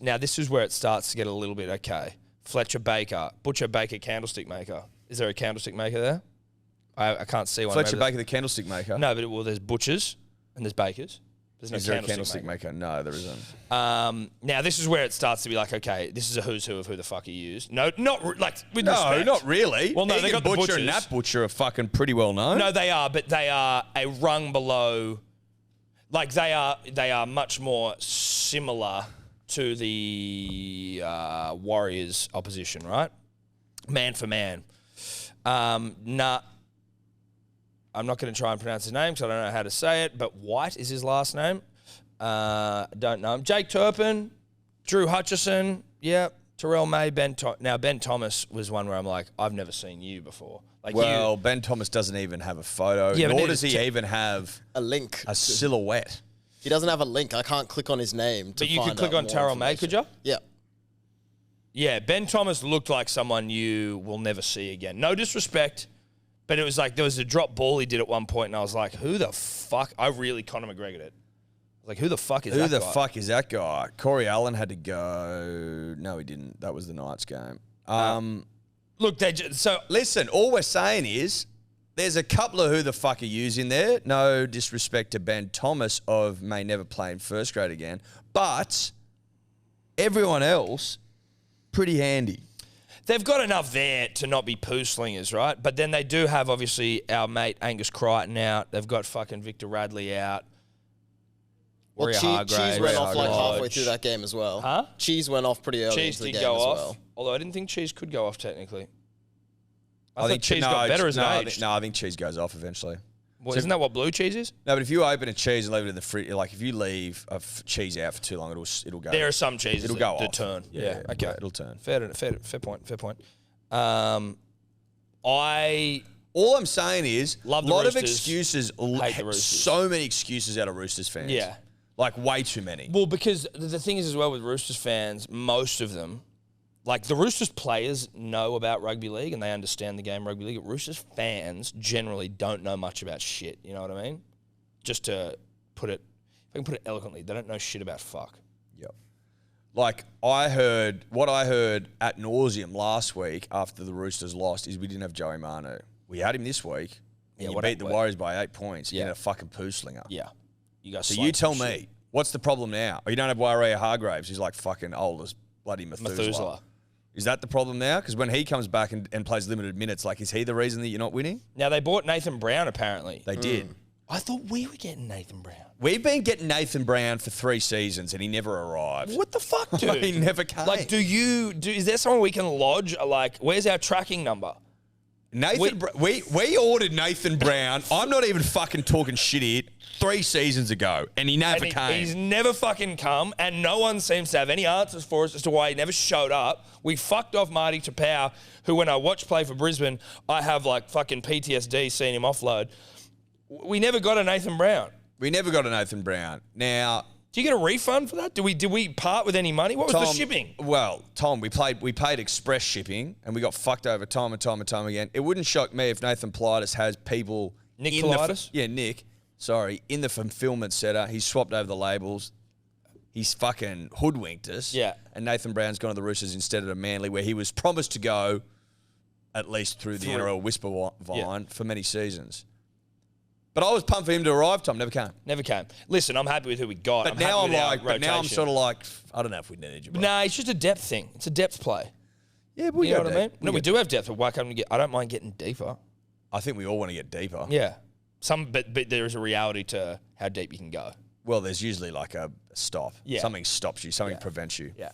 Now, this is where it starts to get a little bit okay. Fletcher Baker. Butcher Baker, candlestick maker. Is there a candlestick maker there? I can't see one. Fletcher Baker, the candlestick maker? No, but there's butchers and there's bakers. There's no is there a candlestick maker? No, there isn't. Now, this is where it starts to be like, okay, this is a who's who of who the fuck he used. No, not respect. Not really. Well, no, they got the Butcher butchers. and that Butcher are fucking pretty well known. No, they are, but they are a rung below. Like, they are much more similar to the Warriors opposition, right? Man for man. I'm not going to try and pronounce his name because I don't know how to say it, but White is his last name. Don't know him. Jake Turpin, Drew Hutchison, Terrell May, Ben Thomas was one where I'm like, I've never seen you before. Ben Thomas doesn't even have a photo, nor does he even have a link, a silhouette. He doesn't have a link. I can't click on his name. But you could click on Terrell May, could you? Yeah. Yeah, Ben Thomas looked like someone you will never see again. No disrespect. But it was like there was a drop ball he did at one point, and I was like, who the fuck? I really Conor McGregor'd it. I was like, who the fuck is that guy? Who the fuck is that guy? Corey Allen had to go. No, he didn't. That was the Knights game. Look, listen, all we're saying is there's a couple of who the fuck are yous in there. No disrespect to Ben Thomas may never play in first grade again. But everyone else, pretty handy. They've got enough there to not be poo slingers, right? But then they do have, obviously, our mate Angus Crichton out. They've got fucking Victor Radley out. Well, Cheese went off like halfway through that game as well. Huh? Cheese went off pretty early into the game as well. Although I didn't think Cheese could go off technically. I think Cheese got better as an age. I think Cheese goes off eventually. Well, isn't that what blue cheese is? No, but if you open a cheese and leave it in the fridge, like if you leave a cheese out for too long, it'll go. There are some cheeses it'll go that off. turn. Yeah, okay, it'll turn. Fair point. All I'm saying is Love a the lot of Roosters. excuses. Hate the Roosters. So many excuses out of Roosters fans. Yeah. Like way too many. Well, because the thing is as well with Roosters fans, most of them, like the Roosters players know about rugby league and they understand the game of rugby league. Roosters fans generally don't know much about shit. You know what I mean? Just to put it, if I can put it eloquently, they don't know shit about fuck. Yep. Like what I heard at nauseum last week after the Roosters lost is we didn't have Joey Manu. We had him this week. And you beat the Warriors by 8 points. Yeah. In a fucking poo slinger. Yeah. You guys. So you tell me, what's the problem now? Oh, you don't have Wairea Hargraves. He's like fucking old as bloody Methuselah. Is that the problem now? Because when he comes back and plays limited minutes, like, is he the reason that you're not winning? Now, they bought Nathan Brown, apparently. They did. I thought we were getting Nathan Brown. We've been getting Nathan Brown for 3 seasons, and he never arrived. What the fuck, dude? He never came. Like, is there someone we can lodge? Like, where's our tracking number? We ordered Nathan Brown. I'm not even fucking talking shit here. 3 seasons ago, and he never came. He's never fucking come, and no one seems to have any answers for us as to why he never showed up. We fucked off Marty Tapau, who when I watch play for Brisbane, I have like fucking PTSD seeing him offload. We never got a Nathan Brown. Now, do you get a refund for that? Did we part with any money? What was the shipping? Well, Tom, we paid express shipping, and we got fucked over time and time and time again. It wouldn't shock me if Nathan Politis has people Nick Politis? Nick. Sorry, in the fulfillment center, he's swapped over the labels. He's fucking hoodwinked us. Yeah. And Nathan Brown's gone to the Roosters instead of to Manly, where he was promised to go at least through the NRL whisper vine for many seasons. But I was pumped for him to arrive, Tom. Never came. Listen, I'm happy with who we got. But now I'm sort of like, I don't know if we need you. Nah, it's just a depth thing. It's a depth play. Yeah, but you know what I mean? No, we do have depth, but why can't we I don't mind getting deeper. I think we all want to get deeper. Yeah. But there is a reality to how deep you can go. Well, there's usually like a stop. Yeah. Something stops you. Something prevents you. Yeah.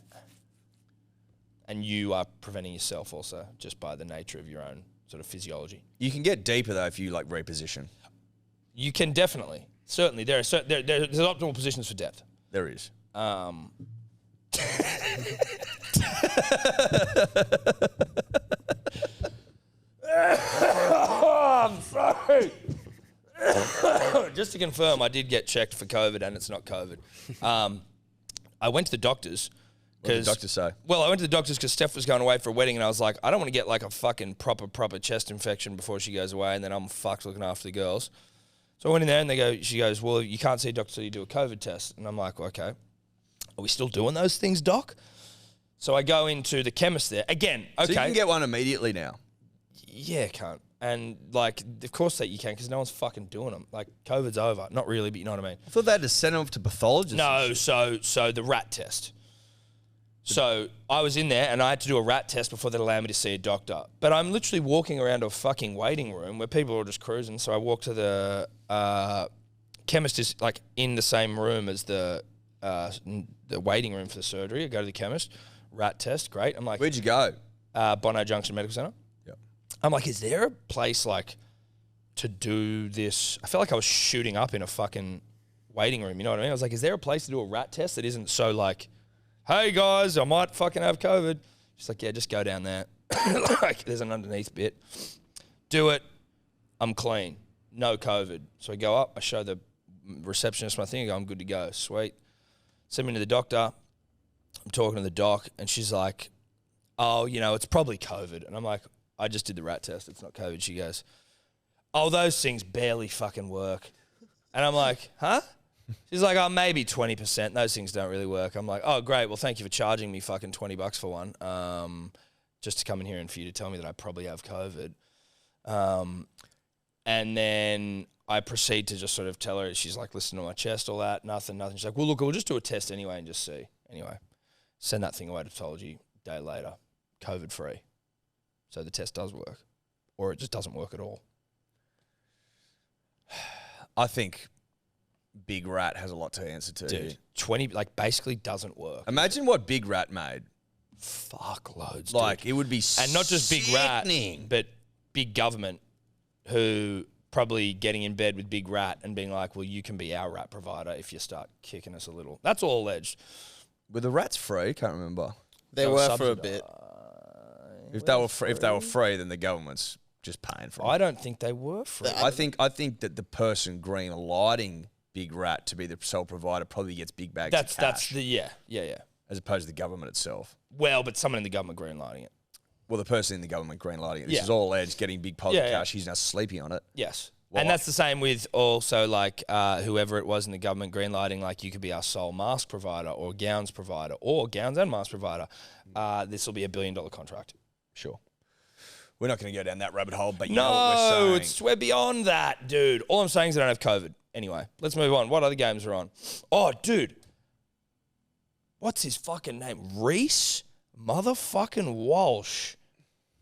And you are preventing yourself also just by the nature of your own sort of physiology. You can get deeper though if you like reposition. You can definitely. Certainly. There's optimal positions for depth. There is. I'm sorry. Just to confirm, I did get checked for COVID, and it's not COVID. I went to the doctors. What did the doctor say? Well, I went to the doctors because Steph was going away for a wedding, and I was like, I don't want to get like a fucking proper chest infection before she goes away, and then I'm fucked looking after the girls. So I went in there, and she goes, well, you can't see a doctor until you do a COVID test. And I'm like, well, okay. Are we still doing those things, doc? So I go into the chemist there. Again, okay. So you can get one immediately now? Yeah, can't. And, like, of course that you can because no one's fucking doing them. Like, COVID's over. Not really, but you know what I mean. I thought they had to send them off to pathologists. No, so the rat test. So I was in there and I had to do a rat test before they'd allow me to see a doctor. But I'm literally walking around a fucking waiting room where people are just cruising. So I walk to the chemist is, like, in the same room as the waiting room for the surgery. I go to the chemist, rat test, great. I'm like... Where'd you go? Bono Junction Medical Centre. I'm like, is there a place like to do this? I felt like I was shooting up in a fucking waiting room. You know what I mean? I was like, is there a place to do a rat test that isn't so like, hey guys, I might fucking have COVID. She's like, yeah, just go down there. Like, there's an underneath bit. Do it. I'm clean. No COVID. So I go up. I show the receptionist my thing. I go, I'm good to go. Sweet. Send me to the doctor. I'm talking to the doc, and she's like, oh, you know, it's probably COVID. And I'm like, I just did the rat test. It's not COVID. She goes, oh, those things barely fucking work. And I'm like, huh? She's like, oh, maybe 20%. Those things don't really work. I'm like, oh, great. Well, thank you for charging me fucking $20 for one, just to come in here and for you to tell me that I probably have COVID. And then I proceed to just sort of tell her, she's like, listen to my chest, all that, nothing. She's like, well, look, we'll just do a test anyway and just see. Anyway, send that thing away to pathology. Day later, COVID-free. So the test does work, or it just doesn't work at all. I think Big Rat has a lot to answer to. Dude, 20, like, basically doesn't work. Imagine what Big Rat made. Fuck loads, like, dude. it would be and not just Big Rat, but big government who probably getting in bed with Big Rat and being like, well, you can be our rat provider if you start kicking us a little. That's all alleged. Were the rats free? Can't remember. They were for a bit. If they were free, then the government's just paying for them. I don't think they were free. I think that the person green lighting Big Rat to be the sole provider probably gets big bags of cash. That's yeah. As opposed to the government itself. Well, but someone in the government green lighting it. Well, the person in the government green lighting it. This is all alleged getting big piles of cash. He's now sleeping on it. Yes. Well, and that's the same with also like whoever it was in the government green lighting, like you could be our sole mask provider or gowns provider or gowns and mask provider. This will be $1 billion contract. Sure. We're not going to go down that rabbit hole, but you know what we're saying. We're beyond that, dude. All I'm saying is I don't have COVID. Anyway, let's move on. What other games are on? Oh, dude. What's his fucking name? Reese motherfucking Walsh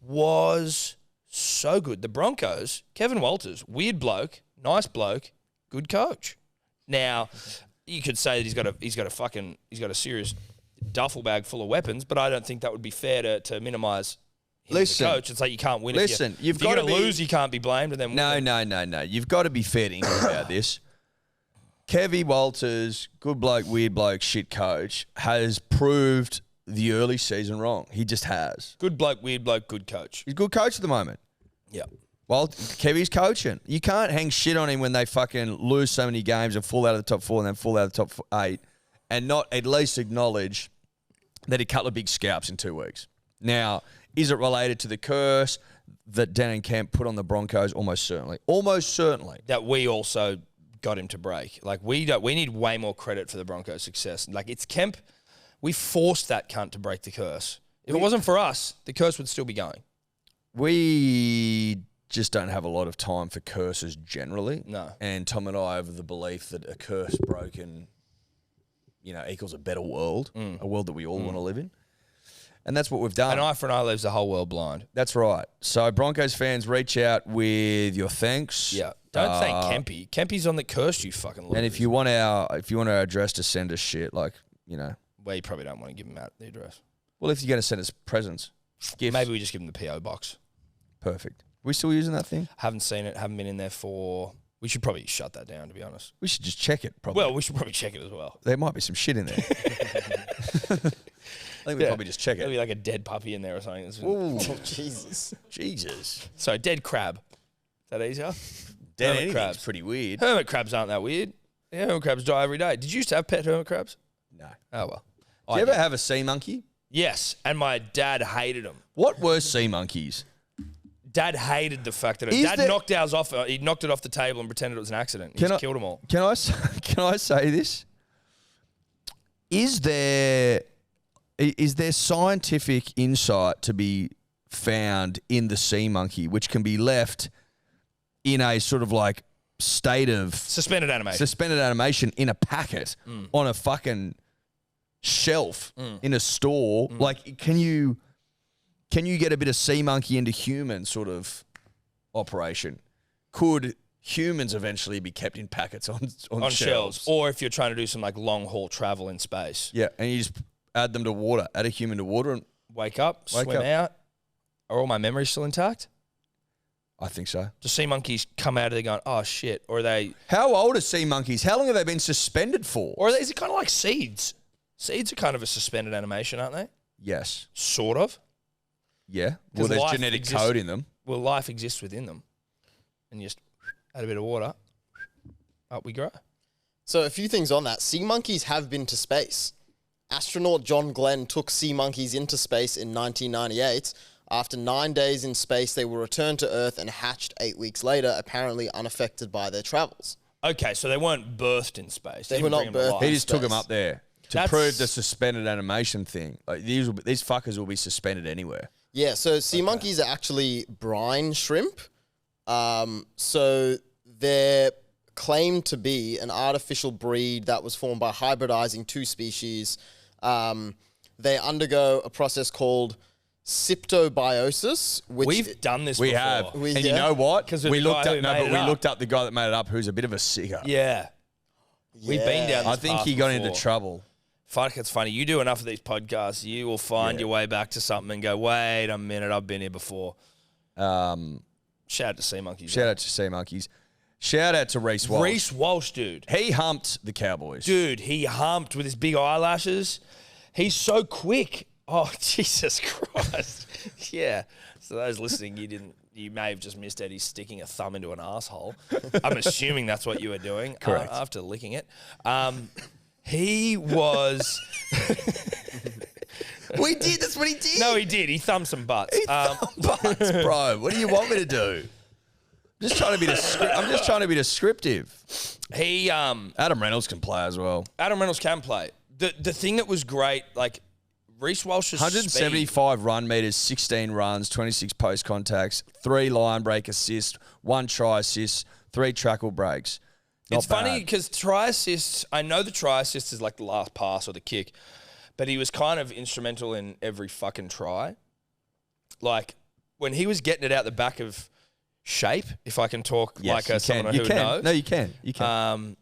was so good. The Broncos, Kevin Walters, weird bloke, nice bloke, good coach. Now, you could say that he's got a serious duffel bag full of weapons, but I don't think that would be fair to minimise him as a coach. It's like you can't win. Listen, if you're going to lose, you can't be blamed. And then No. You've got to be fair to England about this. Kevy Walters, good bloke, weird bloke, shit coach, has proved the early season wrong. He just has. Good bloke, weird bloke, good coach. He's a good coach at the moment. Yeah. Well, Kevy's coaching. You can't hang shit on him when they fucking lose so many games and fall out of the top 4 and then fall out of the top 8 and not at least acknowledge that he cut a couple of big scalps in 2 weeks. Now, is it related to the curse that Dan and Kemp put on the Broncos? Almost certainly. Almost certainly. That we also got him to break. Like, we need way more credit for the Broncos' success. Like, it's Kemp. We forced that cunt to break the curse. If it wasn't for us, the curse would still be going. We just don't have a lot of time for curses generally. No. And Tom and I have the belief that a curse broken, equals a better world, a world that we all want to live in. And that's what we've done. An eye for an eye leaves the whole world blind. That's right. So Broncos fans, reach out with your thanks. Yeah. Don't thank Kempy. Kempy's on the curse, you fucking losers. And if you want our address to send us shit, well, you probably don't want to give him out the address. Well, if you're going to send us presents, gifts. Maybe we just give him the PO box. Perfect. We still using that thing? Haven't seen it. Haven't been in there for. We should probably shut that down, to be honest. We should just check it. Probably. Well, we should probably check it as well. There might be some shit in there. I think we probably just check it. There'll be like a dead puppy in there or something. Ooh, Jesus. So dead crab. Is that easier? Dead anything's pretty weird. Hermit crabs aren't that weird. Yeah, hermit crabs die every day. Did you used to have pet hermit crabs? No. Oh, well. Did you ever have a sea monkey? Yes, and my dad hated them. What were sea monkeys? Dad hated the fact that Dad knocked ours off. He knocked it off the table and pretended it was an accident. He just killed them all. Can I say this? Is there scientific insight to be found in the sea monkey, which can be left in a sort of like state of suspended animation in a packet on a fucking shelf in a store? Like, can you get a bit of sea monkey into human sort of operation? Could humans eventually be kept in packets on shelves? Or if you're trying to do some like long haul travel in space. Yeah, and you just add them to water, add a human to water and wake up, swim out. Are all my memories still intact? I think so. Do sea monkeys come out of there going, oh shit? Or are they... How old are sea monkeys? How long have they been suspended for? Or is it kind of like seeds? Seeds are kind of a suspended animation, aren't they? Yes. Sort of. Yeah. Well, there's genetic code in them. Well, life exists within them. And you just add a bit of water, up we grow. So a few things on that. Sea monkeys have been to space. Astronaut John Glenn took sea monkeys into space in 1998. After 9 days in space, they were returned to Earth and hatched 8 weeks later, apparently unaffected by their travels. Okay, so they weren't birthed in space. They were not birthed. He just took them up there to prove the suspended animation thing. Like these fuckers will be suspended anywhere. Yeah, so sea monkeys are actually brine shrimp. So they're claimed to be an artificial breed that was formed by hybridizing 2 species. They undergo a process called syptobiosis, which we've done this. We before. have, and you know what? Because we looked up the guy that made it up, who's a bit of a sicker. Yeah, we've been down. I think he got into trouble. Fuck, it's funny. You do enough of these podcasts, you will find your way back to something and go, wait a minute, I've been here before. Shout out to Sea Monkeys. Shout out to Sea Monkeys. Shout out to Reece Walsh. Reece Walsh, dude. He humped the Cowboys. Dude, he humped with his big eyelashes. He's so quick. Oh, Jesus Christ. Yeah. So those listening, you may have just missed Eddie sticking a thumb into an asshole. I'm assuming that's what you were doing. Correct. After licking it. He was... We did. That's what he did. No, he did. He thumbed some butts. Butts, bro. What do you want me to do? I'm just trying to be descriptive. He... Adam Reynolds can play as well. Adam Reynolds can play. The thing that was great, like, Reece Walsh's 175 run meters, 16 runs, 26 post contacts, 3 line break assists, 1 try assist, 3 tackle breaks. It's funny because try assists, I know the try assist is like the last pass or the kick, but he was kind of instrumental in every fucking try. Like, when he was getting it out the back of shape, if I can talk someone who would know. No, you can. You can.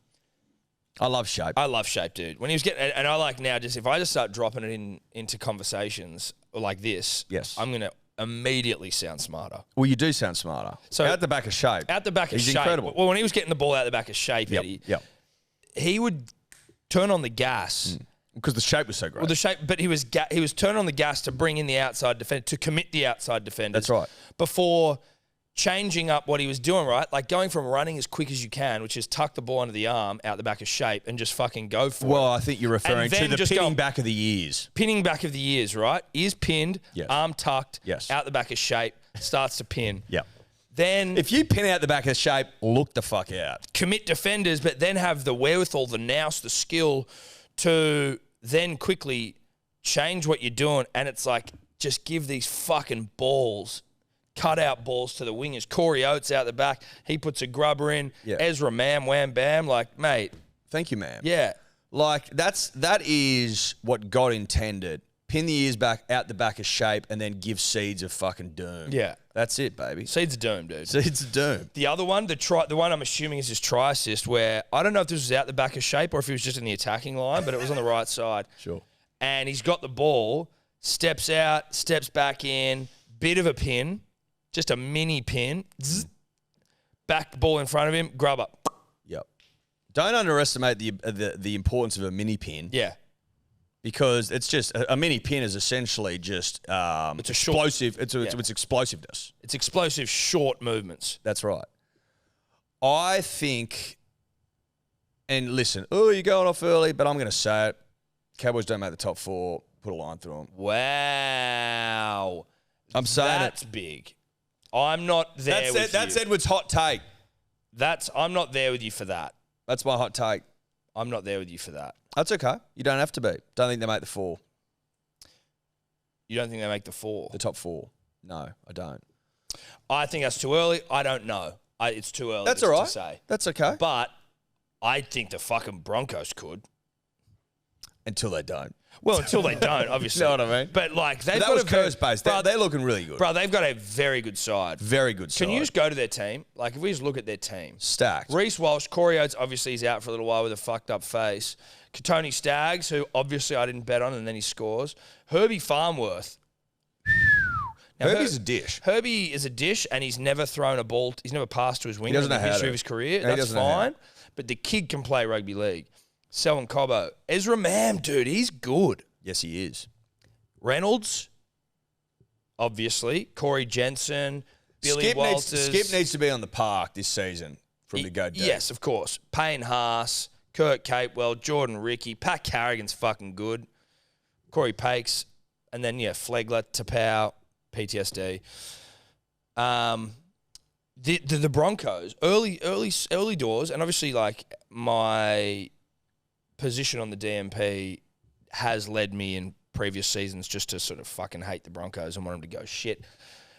I love shape. I love shape, dude. When he was getting, and I like now, just if I just start dropping it into conversations like this, yes, I'm gonna immediately sound smarter. Well, you do sound smarter. So out the back of shape, he's shape, incredible. Well, when he was getting the ball out the back of shape, Eddie, he would turn on the gas because the shape was so great. Well, the shape, but he was turning on the gas to bring in the outside defender, to commit the outside defenders. That's right. Before changing up what he was doing, right? Like going from running as quick as you can, which is tuck the ball under the arm out the back of shape and just fucking go for it. Well, I think you're referring to the pinning back of the ears. Pinning back of the ears, right? Ears pinned, arm tucked, yes, out the back of shape, starts to pin. Yep. Then if you pin out the back of shape, look the fuck out. Commit defenders, but then have the wherewithal, the nous, the skill to then quickly change what you're doing. And it's like, just give these fucking balls, cut out balls to the wingers. Corey Oates out the back. He puts a grubber in. Yeah. Ezra Mam, wham, bam. Like, mate. Thank you, ma'am. Yeah. Like, that is what God intended. Pin the ears back out the back of shape and then give seeds of fucking doom. Yeah. That's it, baby. Seeds of doom, dude. Seeds of doom. The other one, the one I'm assuming is his try assist, where I don't know if this was out the back of shape or if he was just in the attacking line, but it was on the right side. Sure. And he's got the ball, steps out, steps back in, bit of a pin. Just a mini pin. Zzz, back ball in front of him. Grub up. Yep. Don't underestimate the importance of a mini pin. Yeah. Because it's just a mini pin is essentially just it's explosive. It's explosiveness. It's explosive short movements. That's right. I think, and listen, you're going off early, but I'm going to say it. Cowboys don't make the top 4. Put a line through them. Wow. I'm saying that's big. I'm not there with you. That's Edward's hot take. I'm not there with you for that. That's my hot take. I'm not there with you for that. That's okay. You don't have to be. Don't think they make the 4. You don't think they make the 4? The top 4. No, I don't. I think that's too early. I don't know. It's too early that's all right. to say. That's okay. But I think the fucking Broncos could. Until they don't. Well, until they don't, obviously. You know what I mean? But like they've that got was a very, Kerr's base. They're looking really good. Bro, they've got a very good side. Very good side. Can you just go to their team? Like, if we just look at their team. Stacked. Reece Walsh, Corey Oates, obviously he's out for a little while with a fucked up face. Tony Staggs, who obviously I didn't bet on, and then he scores. Herbie Farnworth. Now, Herbie's a dish. Herbie is a dish, and he's never thrown a ball. He's never passed to his winger in the history of his career. No, that's fine. But the kid can play rugby league. Selwyn Cobbo. Ezra Mam, dude, he's good. Yes, he is. Reynolds, obviously. Corey Jensen, Billy Walters. Skip needs to be on the park this season for him to go deep. Yes, of course. Payne Haas, Kurt Capewell, Jordan Ricky. Pat Carrigan's fucking good. Corey Pakes. And then, Flegler, Tapau, PTSD. The Broncos, early doors, and obviously, like, my position on the DMP has led me in previous seasons just to sort of fucking hate the Broncos and want them to go shit.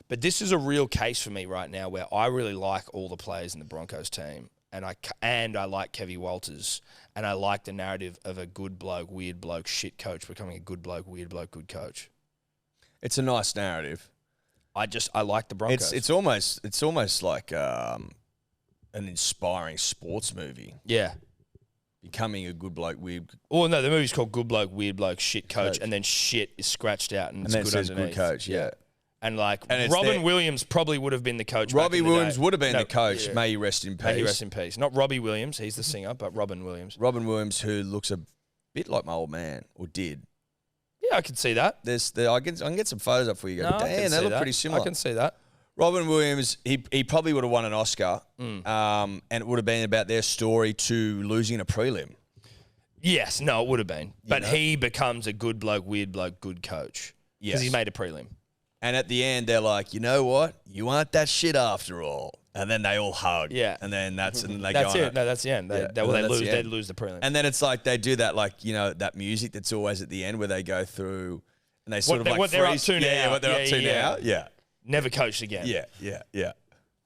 But this is a real case for me right now where I really like all the players in the Broncos team, and I like Kevy Walters, and I like the narrative of a good bloke, weird bloke, shit coach becoming a good bloke, weird bloke, good coach. It's a nice narrative. I like the Broncos. It's almost like an inspiring sports movie. Yeah. Becoming a good bloke, weird. Oh no, the movie's called Good Bloke, Weird Bloke, Shit Coach, and then shit is scratched out and it's good says underneath. Good coach, yeah. And Robin Williams probably would have been the coach. Robbie Williams would have been the coach. Yeah. May he rest in peace. May he rest in peace. Not Robbie Williams, he's the singer, but Robin Williams. Robin Williams, who looks a bit like my old man, or did. Yeah, I can see that. I can get some photos up for you. No, I can Damn, they see look that. pretty similar. I can see that. Robin Williams, he probably would have won an Oscar, and it would have been about their story to losing a prelim. Yes, no, it would have been. But he becomes a good bloke, weird bloke, good coach. Yes. Because he made a prelim. And at the end, they're like, you know what? You aren't that shit after all. And then they all hug. Yeah. And then that's and they That's go. it. No, that's the end. They lose the prelim. And then it's like they do that, like, you know, that music that's always at the end where they go through and they sort of like what they're up freeze. to now. Yeah, what they're up to now. Yeah. Never coached again. Yeah.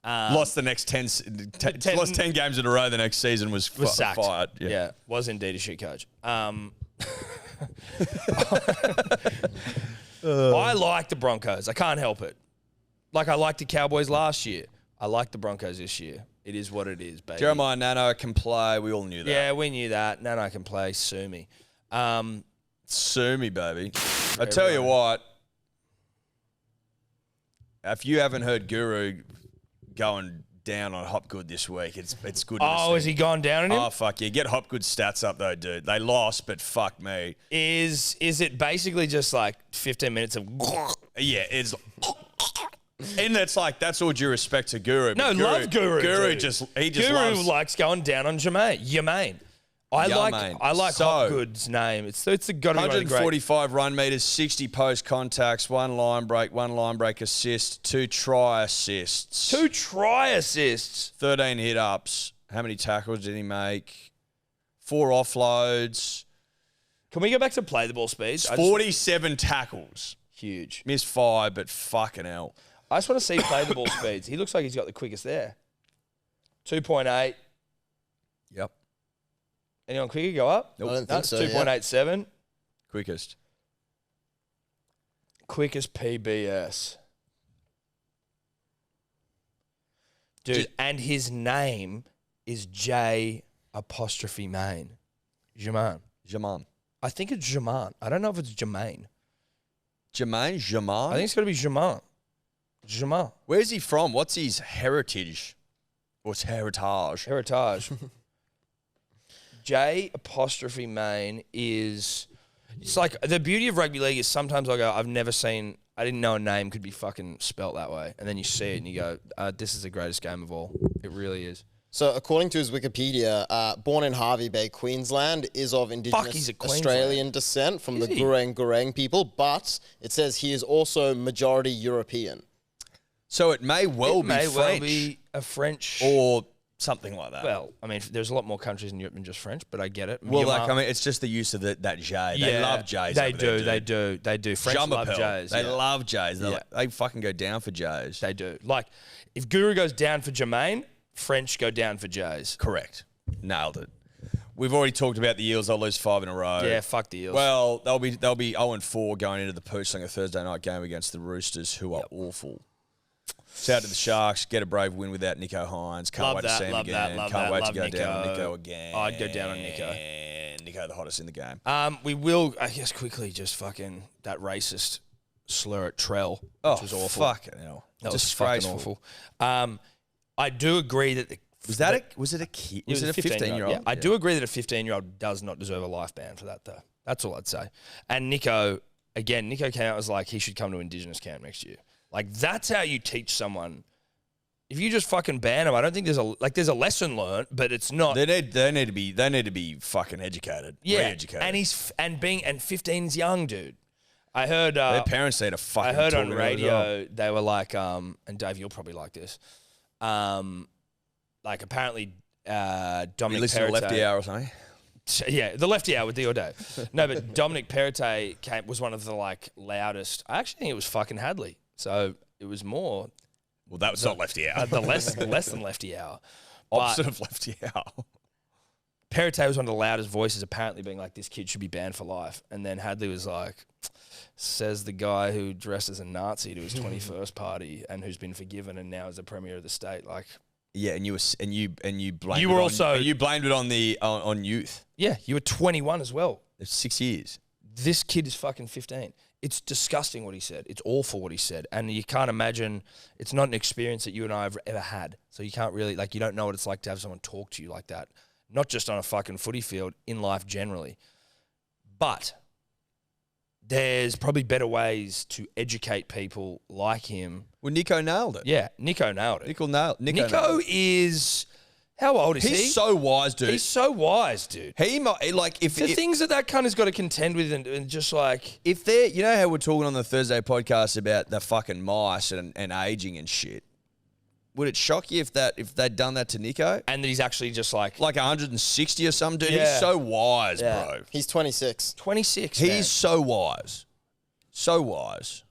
Lost the next 10 lost 10 games in a row the next season, was sacked. fired. Yeah, was indeed a shit coach. I like the Broncos. I can't help it. Like I liked the Cowboys last year. I like the Broncos this year. It is what it is, baby. Jeremiah Nano can play. We all knew that. Yeah, we knew that. Nano can play. Sue me. Sue me, baby. I tell you what, if you haven't heard Guru going down on Hopgood this week, it's good. Oh, has he gone down on him? Oh, fuck yeah. Get Hopgood stats up, though, dude. They lost, but fuck me. Is it basically just like 15 minutes of... Yeah, it's... And it's like, that's all due respect to Guru. No, love Guru. Guru dude. just Guru loves... likes going down on Yamain. I like So, Hopgood's name. It's got to be one of the great. 145 run meters, 60 post contacts, one line break assist, 2 try assists. 2 try assists. 13 hit ups. How many tackles did he make? 4 offloads. Can we go back to play the ball speeds? 47 tackles. Huge. Missed 5, but fucking hell. I just want to see play the ball speeds. He looks like he's got the quickest there. 2.8. Yep. Anyone quicker go up? Nope. I don't think so. 2.87. Quickest. Quickest PBS. Dude, and his name is J apostrophe Main. Jaman. I think it's Jaman. I don't know if it's Jermaine. Jaman? I think it's got to be Jaman. Jaman. Where's he from? What's his heritage? What's heritage? Heritage. J apostrophe Main is... It's like, the beauty of rugby league is sometimes I go, I didn't know a name could be fucking spelt that way. And then you see it and you go, this is the greatest game of all. It really is. So, according to his Wikipedia, born in Hervey Bay, Queensland, is of Indigenous Australian descent from the Gureng people, but it says he is also majority European. So it may well be a French... Or something like that. Well, I mean, there's a lot more countries in Europe than just French, but I get it. Well, it's just the use of that J. They love J's. They do. French love J's. They love J's. They fucking go down for J's. They do. Like, if Guru goes down for Jermaine, French go down for J's. Correct. Nailed it. We've already talked about the Eels. They'll lose 5 in a row. Yeah, fuck the Eels. Well, they'll be 0-4 going into the Pooch on a Thursday night game against the Roosters, who are awful. Shout out to the Sharks. Get a brave win without Nico Hines. Can't wait to see him again. Can't wait to go down on Nico again. I'd go down on Nico. Nico, the hottest in the game. We will, I guess, quickly just fucking that racist slur at Trell, which was awful. Fucking hell. That was fucking awful. I do agree that was it a kid? Was it a 15-year-old? Yeah. I do agree that a 15-year-old does not deserve a life ban for that, though. That's all I'd say. And Nico came out and was like, he should come to Indigenous camp next year. Like, that's how you teach someone. If you just fucking ban them, I don't think there's a lesson learned, but it's not. They need to be fucking educated. Yeah, re-educated. and 15's young, dude. I heard their parents need to fucking. I heard talk on about radio they were like, and Dave, you'll probably like this. Like apparently, Dominic you listen Perrottet, to Lefty Hour or something. Yeah, the Lefty Hour with Dio Dave. No, but Dominic Perrottet was one of the like loudest. I actually think it was fucking Hadley. So it was more. Well, that was not Lefty Hour. The less than Lefty Hour. Opposite of Lefty Hour. Perrottet was one of the loudest voices, apparently being like, this kid should be banned for life. And then Hadley was like, says the guy who dressed as a Nazi to his 21st party and who's been forgiven and now is the premier of the state. Like, yeah, and you blamed. You were also you blamed it on on youth. Yeah, you were 21 as well. It's 6 years. This kid is fucking 15. It's disgusting what he said. It's awful what he said. And you can't imagine, it's not an experience that you and I have ever had. So you can't really, you don't know what it's like to have someone talk to you like that. Not just on a fucking footy field, in life generally. But there's probably better ways to educate people like him. Well, Nico nailed it. Yeah, Nico nailed it. Nico nailed Nico it. is... How old is he? He's so wise, dude. He's so wise, dude. He might, like, if The things that cunt has got to contend with and just like... if they're, you know how we're talking on the Thursday podcast about the fucking mice and aging and shit. Would it shock you if they'd done that to Nico? And that he's actually just like... Like 160 or something, dude. Yeah. He's so wise, Yeah. bro. He's 26. 26, man. He's so wise. So wise.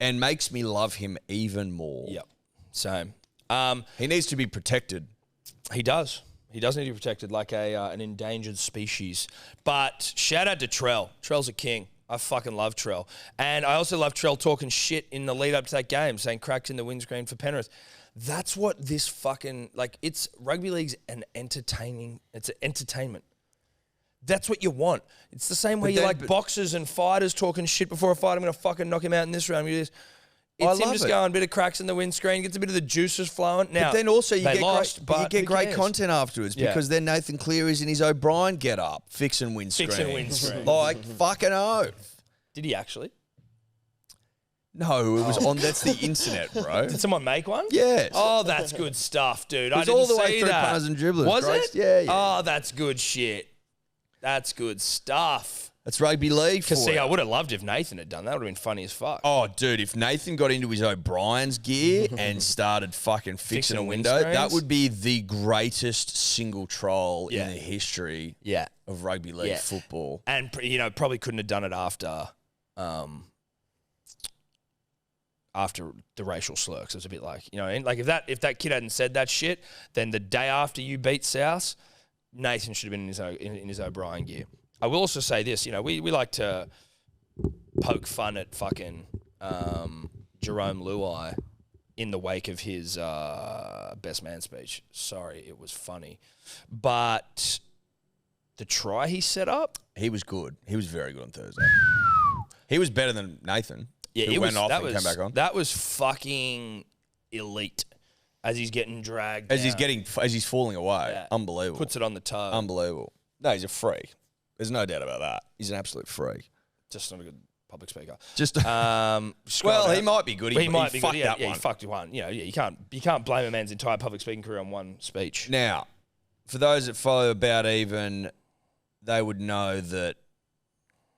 And makes me love him even more. Yep. Same. He needs to be protected. He does. He does need to be protected like an endangered species. But shout out to Trell. Trell's a king. I fucking love Trell. And I also love Trell talking shit in the lead up to that game, saying cracks in the windscreen for Penrith. That's what this fucking, like, it's rugby league's it's an entertainment. That's what you want. It's the same way you like boxers and fighters talking shit before a fight. I'm going to fucking knock him out in this round. It's him just going, a bit of cracks in the windscreen, gets a bit of the juices flowing. Now, but then also you they get lost, great content afterwards because then Nathan Cleary's in his O'Brien get up, fixing windscreen. Fixing windscreen. Like, fucking oath. Did he actually? No, it was on, that's the internet, bro. Did someone make one? Yes. Oh, that's good stuff, dude. It was all the way through punters and dribblers. Was right? it? Yeah. Oh, that's good shit. That's good stuff. That's rugby league for See, you. I would have loved if Nathan had done that. Would have been funny as fuck. Oh, dude, if Nathan got into his O'Brien's gear and started fucking fixing a window, that would be the greatest single troll in the history of rugby league football. And, probably couldn't have done it after the racial slur. 'Cause it was a bit like, and like if that kid hadn't said that shit, then the day after you beat South, Nathan should have been in his O'Brien gear. I will also say this, we like to poke fun at fucking Jerome Luai in the wake of his best man speech. Sorry, it was funny. But the try he set up... He was good. He was very good on Thursday. He was better than Nathan. Yeah, who went off and came back on. That was fucking elite as he's getting dragged As down. he's falling away. Yeah. Unbelievable. Puts it on the toe. Unbelievable. No, he's a freak. There's no doubt about that. He's an absolute freak. Just not a good public speaker. Just well, he might be good. He might be fucked good. that Yeah, one. he fucked one. You can't blame a man's entire public speaking career on one speech. Now, for those that follow About Even, they would know that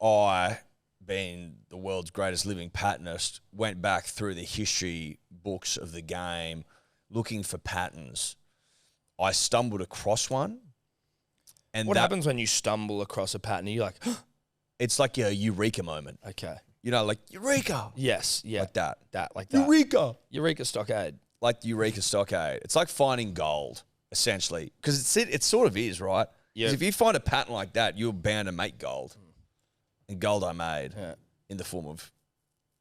I, being the world's greatest living patternist, went back through the history books of the game looking for patterns. I stumbled across one. And what happens when you stumble across a pattern? Are you like, it's like a eureka moment. okay. Like eureka. Yes, yeah. Like that. Like that. Eureka. Eureka Stockade. Like Eureka Stockade. It's like finding gold, essentially. Because it sort of is, right? Yeah. Because if you find a pattern like that, you're bound to make gold. And gold I made in the form of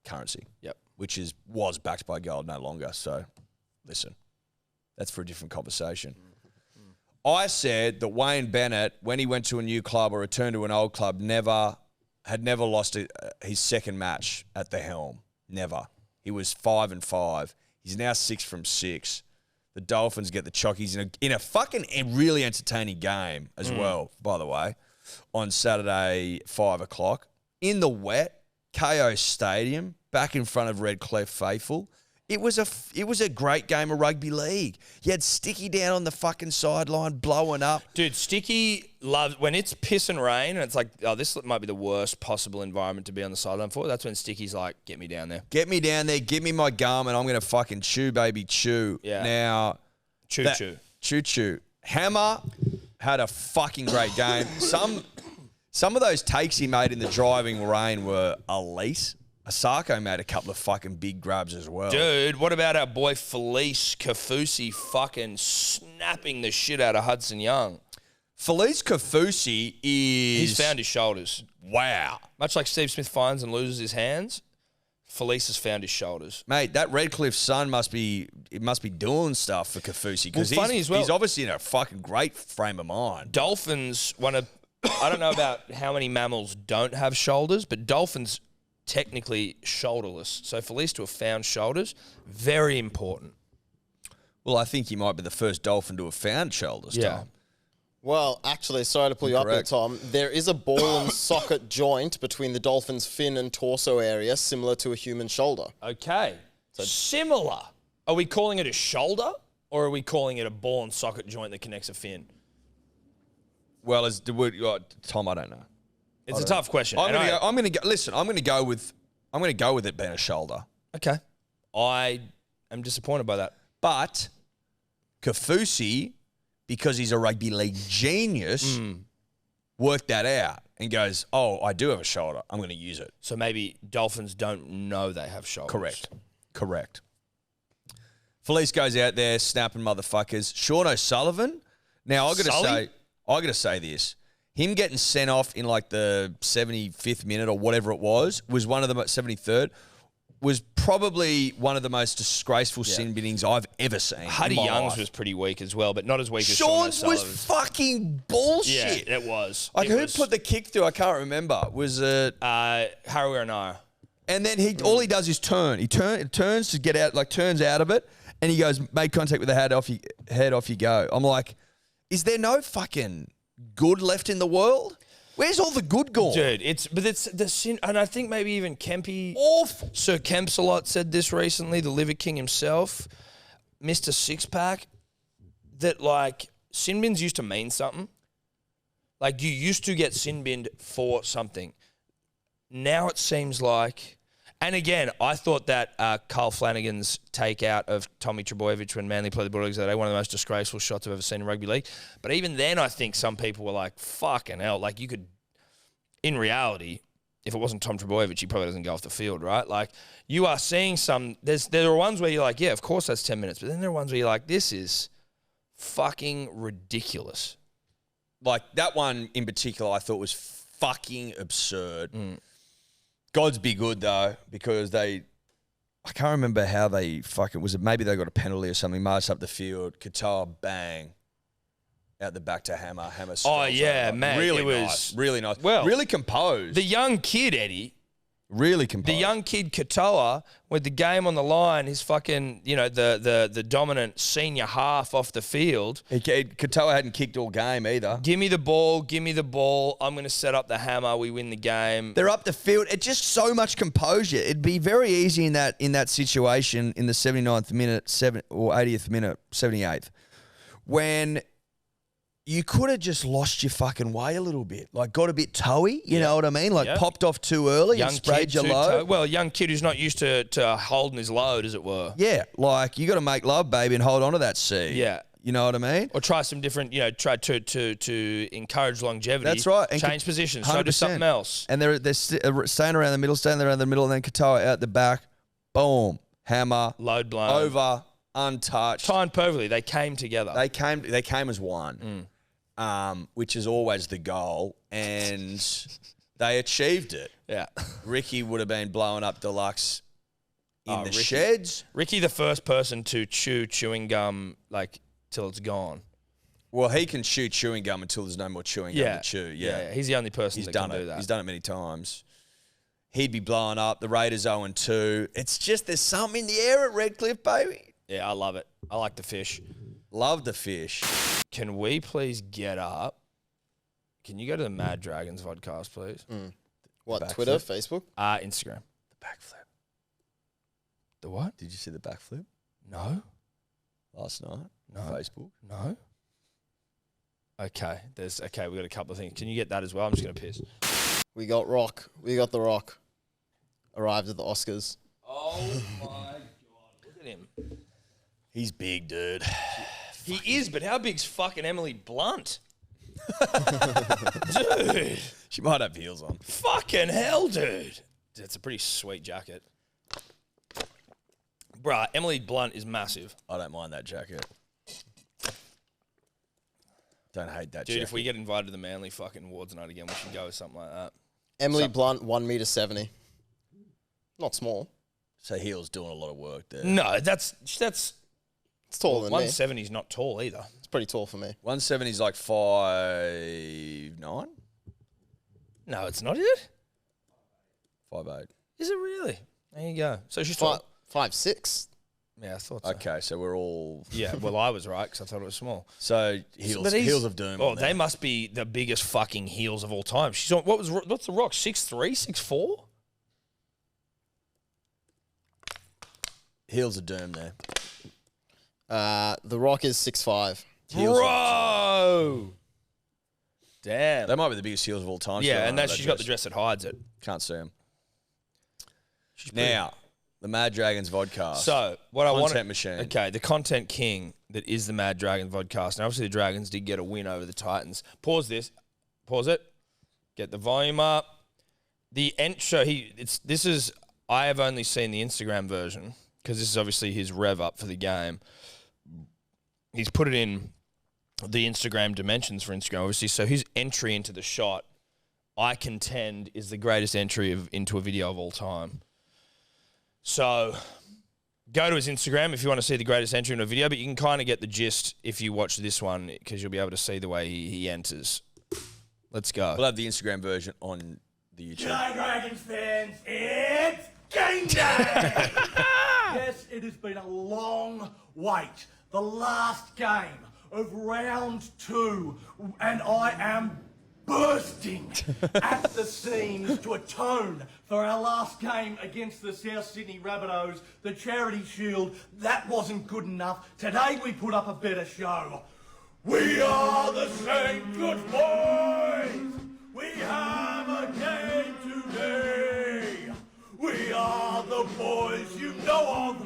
currency. Yep. Which was backed by gold no longer. So, listen, that's for a different conversation. I said that Wayne Bennett, when he went to a new club or returned to an old club, had never lost his second match at the helm. Never. He was 5-5. He's now 6 from 6. The Dolphins get the chockies in a fucking really entertaining game as well, by the way, on Saturday, 5 o'clock. In the wet, KO Stadium, back in front of Redcliffe faithful. It was a great game of rugby league. You had Sticky down on the fucking sideline, blowing up. Dude, Sticky loves, when it's piss and rain, and it's like, oh, this might be the worst possible environment to be on the sideline for. That's when Sticky's like, get me down there. Get me down there, give me my gum, and I'm going to fucking chew, baby, chew. Yeah. Now, Choo-choo. Hammer had a fucking great game. Some of those takes he made in the driving rain were elite. Asako made a couple of fucking big grabs as well. Dude, what about our boy Felice Kafusi fucking snapping the shit out of Hudson Young? Felice Kafusi is... He's found his shoulders. Wow. Much like Steve Smith finds and loses his hands, Felice has found his shoulders. Mate, that Redcliffe son must be doing stuff for Kafusi because he's obviously in a fucking great frame of mind. Dolphins, I don't know about how many mammals don't have shoulders, but dolphins technically shoulderless. So Felice to have found shoulders, very important. Well, I think he might be the first dolphin to have found shoulders, Tom. Well, actually, sorry to pull you up there, Incorrect. Tom. There is a ball and socket joint between the dolphin's fin and torso area, similar to a human shoulder. Okay. Similar. Are we calling it a shoulder or are we calling it a ball and socket joint that connects a fin? Well, as the word, Tom, I don't know. It's a tough question. I'm going to go. Listen, I'm going to go with it being a shoulder. Okay. I am disappointed by that. But Kafusi, because he's a rugby league genius, worked that out and goes, "Oh, I do have a shoulder. I'm going to use it." So maybe Dolphins don't know they have shoulders. Correct. Felice goes out there snapping motherfuckers. Sean O'Sullivan. Now I got to say this. Him getting sent off in like the 75th minute or whatever it was one of the 73rd. Was probably one of the most disgraceful sin binnings I've ever seen. Huddy Young's was pretty weak as well, but not as weak as Sean's Sean was O'Sullivan's. fucking bullshit. Yeah, it was. Like, who put the kick through? I can't remember. Was it... Harry Aranaya. And then all he does is turn. He turns to get out, like turns out of it, and he goes, make contact with the head, off you go. I'm like, is there no fucking good left in the world? Where's all the good gone? Dude, it's the sin, and I think maybe even Kempy, Awful. Sir Kempsalot said this recently, the Liver King himself, Mr. Six-Pack, that like sin bins used to mean something. Like you used to get sin binned for something. Now it seems like, and again, I thought that Carl Flanagan's take out of Tommy Trbojevic when Manly played the Bulldogs that day, one of the most disgraceful shots I've ever seen in rugby league. But even then, I think some people were like, fucking hell. Like you could, in reality, if it wasn't Tom Trbojevic, he probably doesn't go off the field, right? Like you are seeing there are ones where you're like, yeah, of course that's 10 minutes. But then there are ones where you're like, this is fucking ridiculous. Like that one in particular, I thought was fucking absurd. God's be good though, because I can't remember how they maybe they got a penalty or something, marched up the field, Katoa, bang, out the back to Hammer. Oh yeah, man, really it was nice, really nice. Well, really composed. The young kid, Eddie. Really composed. The young kid Katoa, with the game on the line, his fucking, the dominant senior half off the field. Katoa hadn't kicked all game either. Give me the ball. I'm going to set up the hammer. We win the game. They're up the field. It's just so much composure. It'd be very easy in that situation in the 79th minute, 80th minute, 78th, when you could have just lost your fucking way a little bit. Like, got a bit toey, you know what I mean? Like, popped off too early and sprayed your load. Well, a young kid who's not used to holding his load, as it were. Yeah, like, you got to make love, baby, and hold on to that C. Yeah. You know what I mean? Or try some different, try to encourage longevity. That's right. And change positions. Try to do something else. And they're staying around the middle, and then Katoa out the back. Boom. Hammer. Load blown. Over. Untouched. Timed perfectly. They came together. They came as one. Which is always the goal, and they achieved it. Yeah. Ricky would have been blowing up Deluxe in the sheds. Ricky, the first person to chew chewing gum, like, till it's gone. Well, he can chew chewing gum until there's no more chewing gum to chew. Yeah. He's the only person that can do that. He's done it many times. He'd be blowing up. The Raiders 0-2. It's just there's something in the air at Redcliffe, baby. Yeah, I love it. I like the fish. Love the fish. Can we please get up? Can you go to the Mad Dragons Vodcast, please? What, Twitter, Facebook? Instagram. The backflip. The what? Did you see the backflip? No. Last night? No. Facebook? No. Okay. We got a couple of things. Can you get that as well? I'm just going to piss. We got Rock. We got The Rock. Arrived at the Oscars. Oh, my God. Look at him. He's big, dude. He is, but how big's fucking Emily Blunt? Dude. She might have heels on. Fucking hell, dude. It's a pretty sweet jacket. Bruh, Emily Blunt is massive. I don't mind that jacket. Don't hate that Dude, jacket. if we get invited to the Manly fucking awards night again, we should go with something like that. Emily Blunt, 1.70 m. Not small. So heels doing a lot of work there. No, that's It's taller than me. 170 is not tall either. It's pretty tall for me. 170 is like 5'9"? No, it's not, is it? 5'8". Is it really? There you go. So she's tall. 5'6". Yeah, I thought so. Okay, so we're all... Yeah, well, I was right because I thought it was small. So heels of doom. Oh, they must be the biggest fucking heels of all time. She's on, what's the Rock, 6'3", 6'4"? Heels of doom there. The Rock is 6'5". Bro! Damn. They might be the biggest heels of all time. Yeah, and she's got the dress that hides it. Can't see them. Now, the Mad Dragons Vodcast. So, what I want... Content machine. Okay, the content king that is the Mad Dragons Vodcast. Now, obviously, the Dragons did get a win over the Titans. Pause this. Pause it. Get the volume up. The intro, I have only seen the Instagram version because this is obviously his rev up for the game. He's put it in the Instagram dimensions for Instagram, obviously. So his entry into the shot, I contend, is the greatest entry into a video of all time. So go to his Instagram if you want to see the greatest entry in a video, but you can kind of get the gist if you watch this one because you'll be able to see the way he enters. Let's go. We'll have the Instagram version on the YouTube. G'day, Dragons fans. It's game day! Yes, it has been a long wait. The last game of round 2, and I am bursting at the seams to atone for our last game against the South Sydney Rabbitohs, the Charity Shield. That wasn't good enough. Today we put up a better show. We are the St. Good Boys. We have a game today. We are the boys you know of.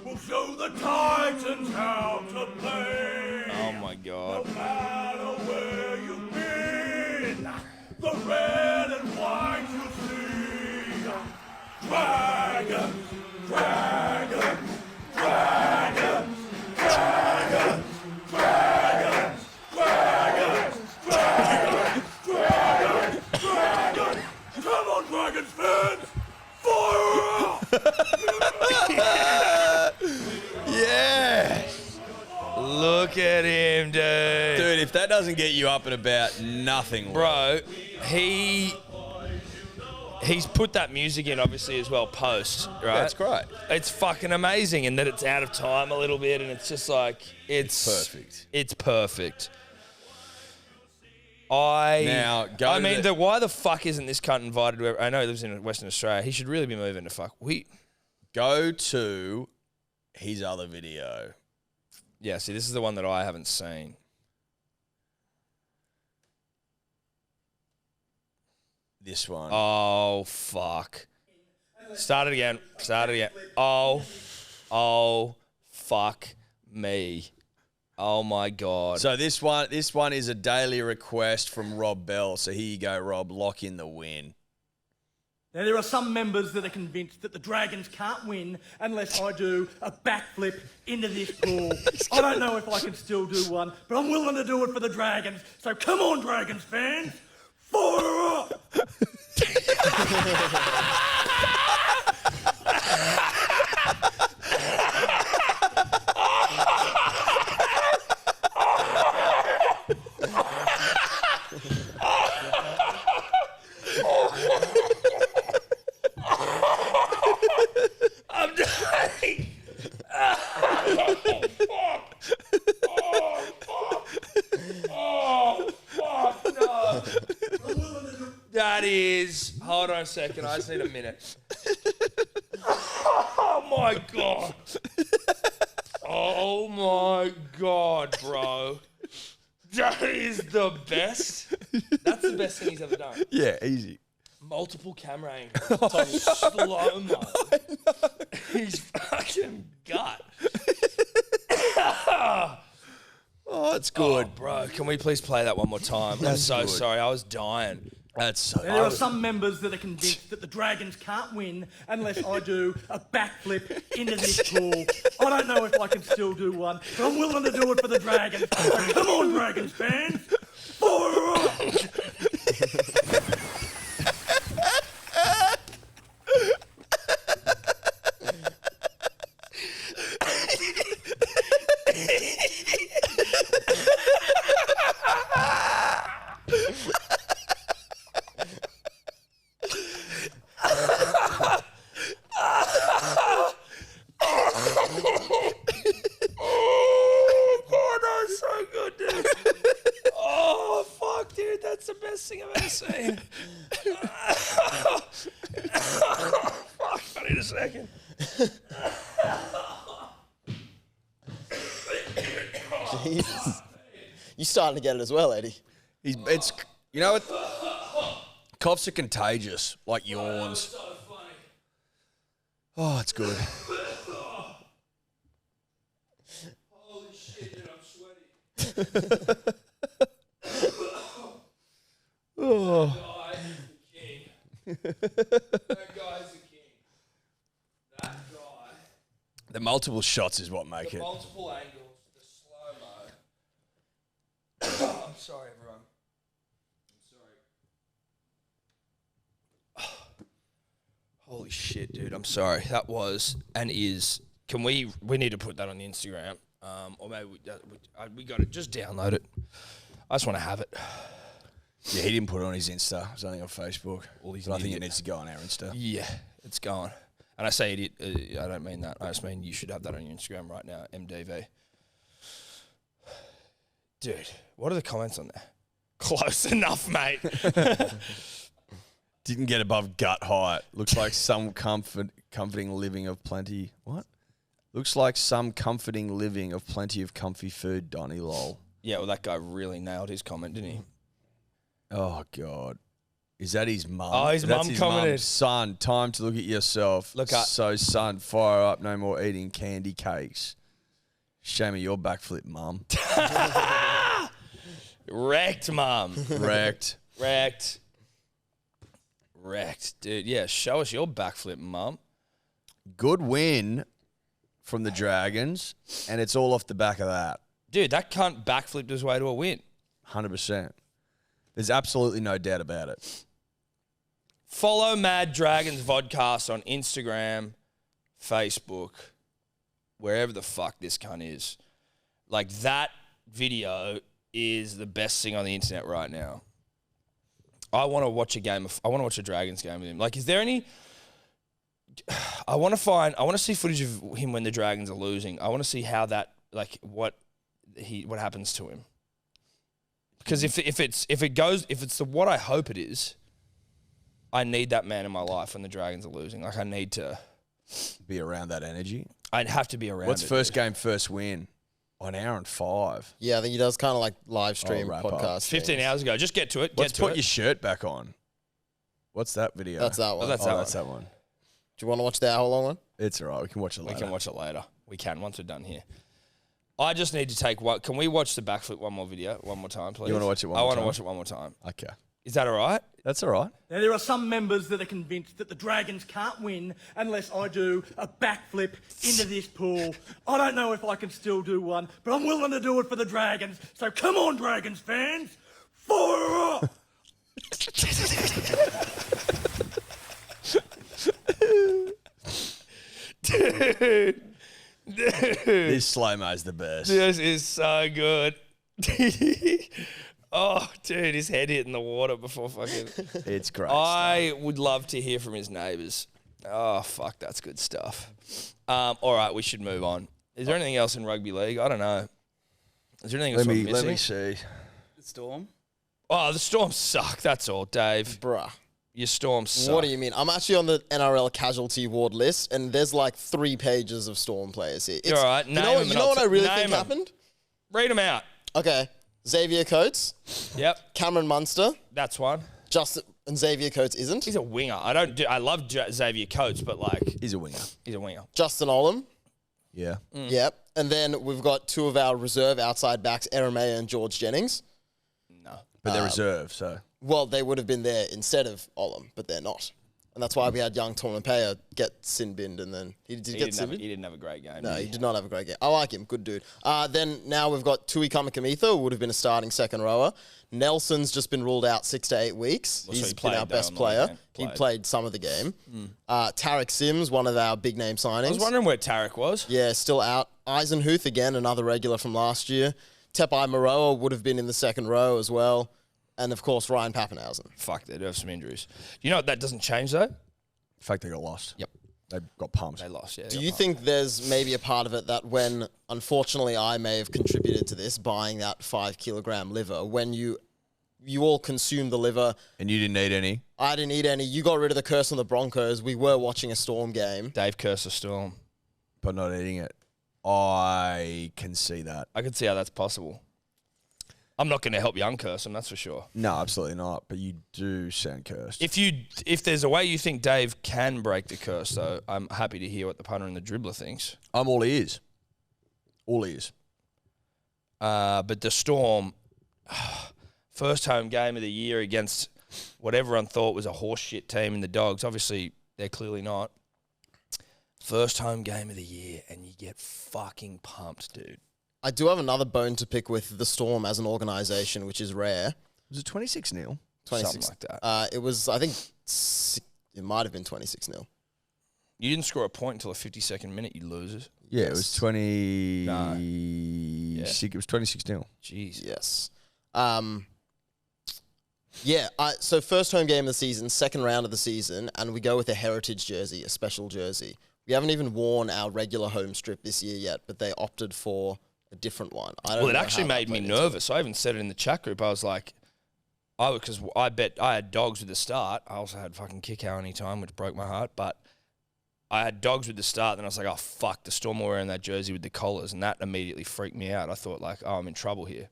We'll show the Titans how to play. Oh my God. No matter where you've been, the red and white you'll see. Dragons, dragons, dragons, dragons, dragons, dragons, dragons, dragons, dragons. Come on, Dragons fans! Fire up! Yes! Look at him, dude. Dude, if that doesn't get you up and about, nothing will. Bro, he's put that music in, obviously, as well, post, right? That's great. It's fucking amazing, and that it's out of time a little bit, and it's just like, it's Perfect. It's perfect. Why the fuck isn't this cunt invited to... I know he lives in Western Australia. He should really be moving to fuck... Go to his other video. Yeah, see, this is the one that I haven't seen. This one. Oh, fuck. Start it again. Oh, fuck me. Oh, my God. So this one is a daily request from Rob Bell. So here you go, Rob. Lock in the win. Now, there are some members that are convinced that the Dragons can't win unless I do a backflip into this pool. I don't know if I can still do one, but I'm willing to do it for the Dragons. So come on, Dragons fans. Fire up! I'm dying. Oh, fuck, no. That is... Hold on a second. I just need a minute. Oh, my God. Oh, my God, bro. That is the best. That's the best thing he's ever done. Yeah, easy. Multiple camera angles. Slow-mo. He's fucking gut. Oh, it's good. Oh, bro, can we please play that one more time? I'm so good. sorry. I was dying. That's so Now, there are some members that are convinced that the Dragons can't win unless I do a backflip into this pool. I don't know if I can still do one, but I'm willing to do it for the Dragons. So come on, Dragons fans. Fire up! in a second. Jesus. You starting to get it as well, Eddie. It's you know what? Coughs are contagious, like yawns. Oh, it's good. Holy shit, dude, I'm sweaty. Oh. That guy is the king. That guy's the king. That guy. The multiple shots is what make The it. multiple angles, the slow-mo. I'm sorry, everyone. I'm sorry. Holy shit, dude. I'm sorry. That was and is. Can we need to put that on the Instagram. Or maybe we got to just download it. I just want to have it. Yeah, he didn't put it on his Insta. It was only on Facebook. he's But I an think it idiot. needs to go on our Insta. Yeah, it's gone. And I say idiot. I don't mean that. I just mean you should have that on your Instagram right now, MDV. Dude, what are the comments on there? Close enough, mate. Didn't get above gut height. Looks like some comforting living of plenty. What? Looks like some comforting living of plenty of comfy food, Donny lol. Yeah, well, that guy really nailed his comment, didn't he? Oh, God. Is that his mum? Oh, his That's mum commented. Son, time to look at yourself. Look up. So, son, fire up. No more eating candy cakes. Shame of your backflip, mum. Wrecked, mum. Wrecked. Wrecked. Dude. Yeah, show us your backflip, mum. Good win from the Dragons, and it's all off the back of that. Dude, that cunt backflipped his way to a win. 100%. There's absolutely no doubt about it. Follow Mad Dragons Vodcast on Instagram, Facebook, wherever the fuck this cunt is. Like, that video is the best thing on the internet right now. I want to watch a Dragons game with him. Like, is there any... I want to see footage of him when the Dragons are losing. I want to see how that, like, what happens to him. Because if it's what I hope it is, I need that man in my life when the Dragons are losing. Like, I need to Be around that energy. I'd have to be around. What's it, first dude. game, first win? An hour and 5. Yeah, I think he does kind of like live stream wrap up. podcast. 15 things. hours ago. Just get to it. Let's Get to put it. your shirt back on. What's that video? That's that one. that's Oh, that that's one. that one. Do you want to watch the hour-long one? It's all right. We can watch it We later. can watch it later. We can once we're done here. I just need to take what? Can we watch the backflip one more time, please? You wanna watch it one I more want to time? watch it one more time. Okay. Is that all right? That's all right. Now, there are some members that are convinced that the Dragons can't win unless I do a backflip into this pool. I don't know if I can still do one, but I'm willing to do it for the Dragons. So come on, Dragons fans. Fire up! Dude. This slow-mo is the best. This is so good. Oh, dude, his head hitting the water before fucking... It's great. I would love to hear from his neighbours. Oh, fuck, that's good stuff. All right, we should move on. Is there anything else in rugby league? I don't know. Is there anything else I'm Let me missing? see. Storm. Oh, the Storms suck. That's all, Dave. Bruh. Your Storms suck. What do you mean? I'm actually on the NRL casualty ward list, and there's like 3 pages of Storm players here. You're all right. You know what I really think happened? Read them out. Okay. Xavier Coates, Yep, Cameron Munster, that's one. Justin, and Xavier Coates isn't. He's a winger. I love Xavier Coates, but like He's a winger. he's a winger. Justin Olam. Yeah. Yep. And then we've got 2 of our reserve outside backs, Eremea and George Jennings. No. But they're reserved, so. Well, they would have been there instead of Olam, but they're not. And that's why we had young Tornapea get sin-binned, and then he did He get didn't, have, sin-binned. he didn't have a great game. No, did he did not have a great game. I like him. Good dude. Then now we've got Tui Kamikamica, who would have been a starting second rower. Nelson's just been ruled out 6 to 8 weeks. Well, so He's he been played, our though, best in the player. game. He Played. played some of the game. Tarek Sims, one of our big name signings. I was wondering where Tarek was. Yeah, still out. Eisenhuth, again, another regular from last year. Tepai Maroa would have been in the second row as well. And, of course, Ryan Pappenhausen. Fuck, they do have some injuries. You know what that doesn't change though? In fact, they got lost. Yep. They got pumped. They lost. Yeah. Do you think there's maybe a part of it that when, unfortunately, I may have contributed to this, buying that 5 kilogram liver, when you you all consumed the liver. And you didn't eat any? I didn't eat any. You got rid of the curse on the Broncos. We were watching a Storm game. Dave cursed the Storm. But not eating it. I can see that. I can see how that's possible. I'm not going to help you uncurse him, that's for sure. No, absolutely not. But you do sound cursed. If there's a way you think Dave can break the curse, though, I'm happy to hear what the punter and the dribbler thinks. I'm all ears. All ears. But the Storm, first home game of the year against what everyone thought was a horseshit team in the Dogs. Obviously, they're clearly not. First home game of the year, and you get fucking pumped, dude. I do have another bone to pick with the Storm as an organisation, which is rare. Was it 26-0? 26. Something like that. It was, I think, it might have been 26-0. You didn't score a point until the 52nd minute, you losers. Yeah, it was 20. No. It was 26-0. Jeez. Yes. So first home game of the season, second round of the season, and we go with a heritage jersey, a special jersey. We haven't even worn our regular home strip this year yet, but they opted for a different one. Well, it actually made me nervous. I even said it in the chat group. I was like, because I bet I had Dogs with the start. I also had fucking Kick-Out anytime, which broke my heart. But I had Dogs with the start, and I was like, oh, fuck, the Storm were wearing that jersey with the collars, and that immediately freaked me out. I thought, like, oh, I'm in trouble here.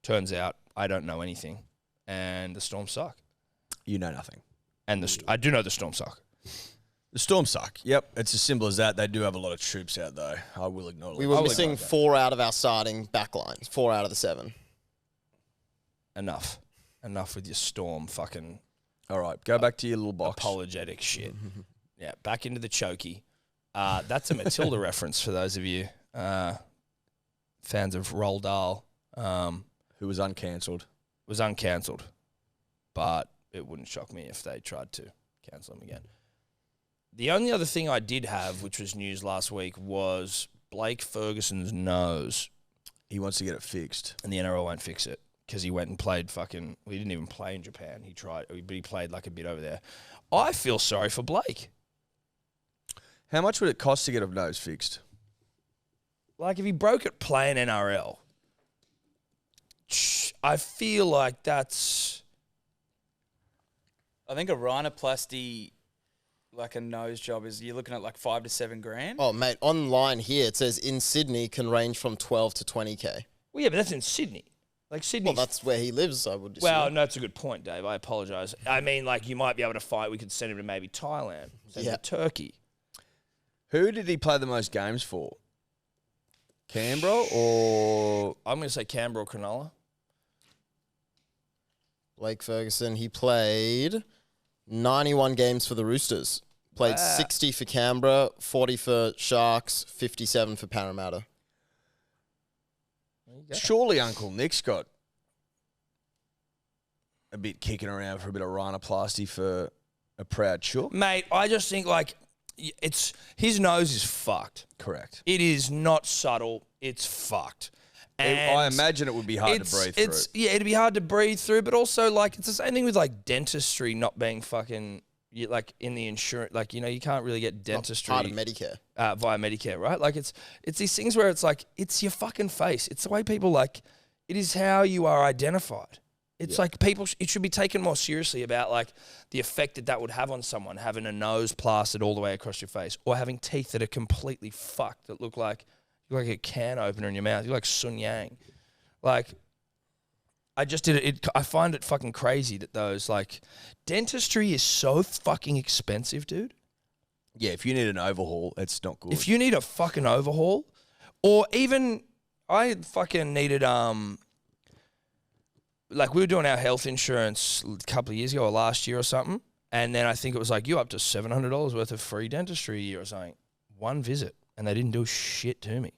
Turns out I don't know anything, and the Storm suck. You know nothing. And I do know the Storm suck. The Storm suck. Yep, it's as simple as that. They do have a lot of troops out, though. I will acknowledge. We were missing 4 out of our starting backlines. 4 out of the 7. Enough with your Storm fucking All right, go back to your little box. apologetic shit. Yeah, back into the chokey. That's a Matilda reference for those of you fans of Roald Dahl. Who was uncancelled. Was uncancelled, but it wouldn't shock me if they tried to cancel him again. The only other thing I did have, which was news last week, was Blake Ferguson's nose. He wants to get it fixed. And the NRL won't fix it because he went and played fucking... Well, he didn't even play in Japan. He tried, but he played like a bit over there. I feel sorry for Blake. How much would it cost to get a nose fixed? Like, if he broke it playing NRL, I feel like that's... I think a rhinoplasty... like a nose job is you're looking at like $5 to $7 grand. Oh, mate, online here it says in Sydney can range from 12 to 20K. Well, yeah, but that's in Sydney. Like Sydney. Well, that's where he lives, I would assume. Well, no, that's a good point, Dave. I apologise. I mean, like, you might be able to fight. We could send him to maybe Thailand, send him to Turkey. Who did he play the most games for? Canberra or... I'm going to say Canberra or Cronulla. Blake Ferguson, he played 91 games for the Roosters. Played 60 for Canberra, 40 for Sharks, 57 for Parramatta. Surely Uncle Nick's got a bit kicking around for a bit of rhinoplasty for a proud chook. Mate, I just think, like, it's his nose is fucked. Correct. It is not subtle. It's fucked. And I imagine it would be hard to breathe through. Yeah, it'd be hard to breathe through, but also, like, it's the same thing with, like, dentistry not being fucking... like in the insurance, like, you know, you can't really get dentistry Part of Medicare. Via Medicare, right? Like it's these things where it's like, it's your fucking face. It's the way people, like, it is how you are identified. It's like people, it should be taken more seriously about like the effect that would have on someone having a nose plastered all the way across your face or having teeth that are completely fucked that look like a can opener in your mouth. You're like Sun Yang. Like, I just did it. I find it fucking crazy that those, like, dentistry is so fucking expensive, dude. Yeah, if you need an overhaul, it's not good. If you need a fucking overhaul, or even I fucking needed like we were doing our health insurance a couple of years ago or last year or something, and then I think it was like you up to $700 worth of free dentistry a year or something. One visit, and they didn't do shit to me.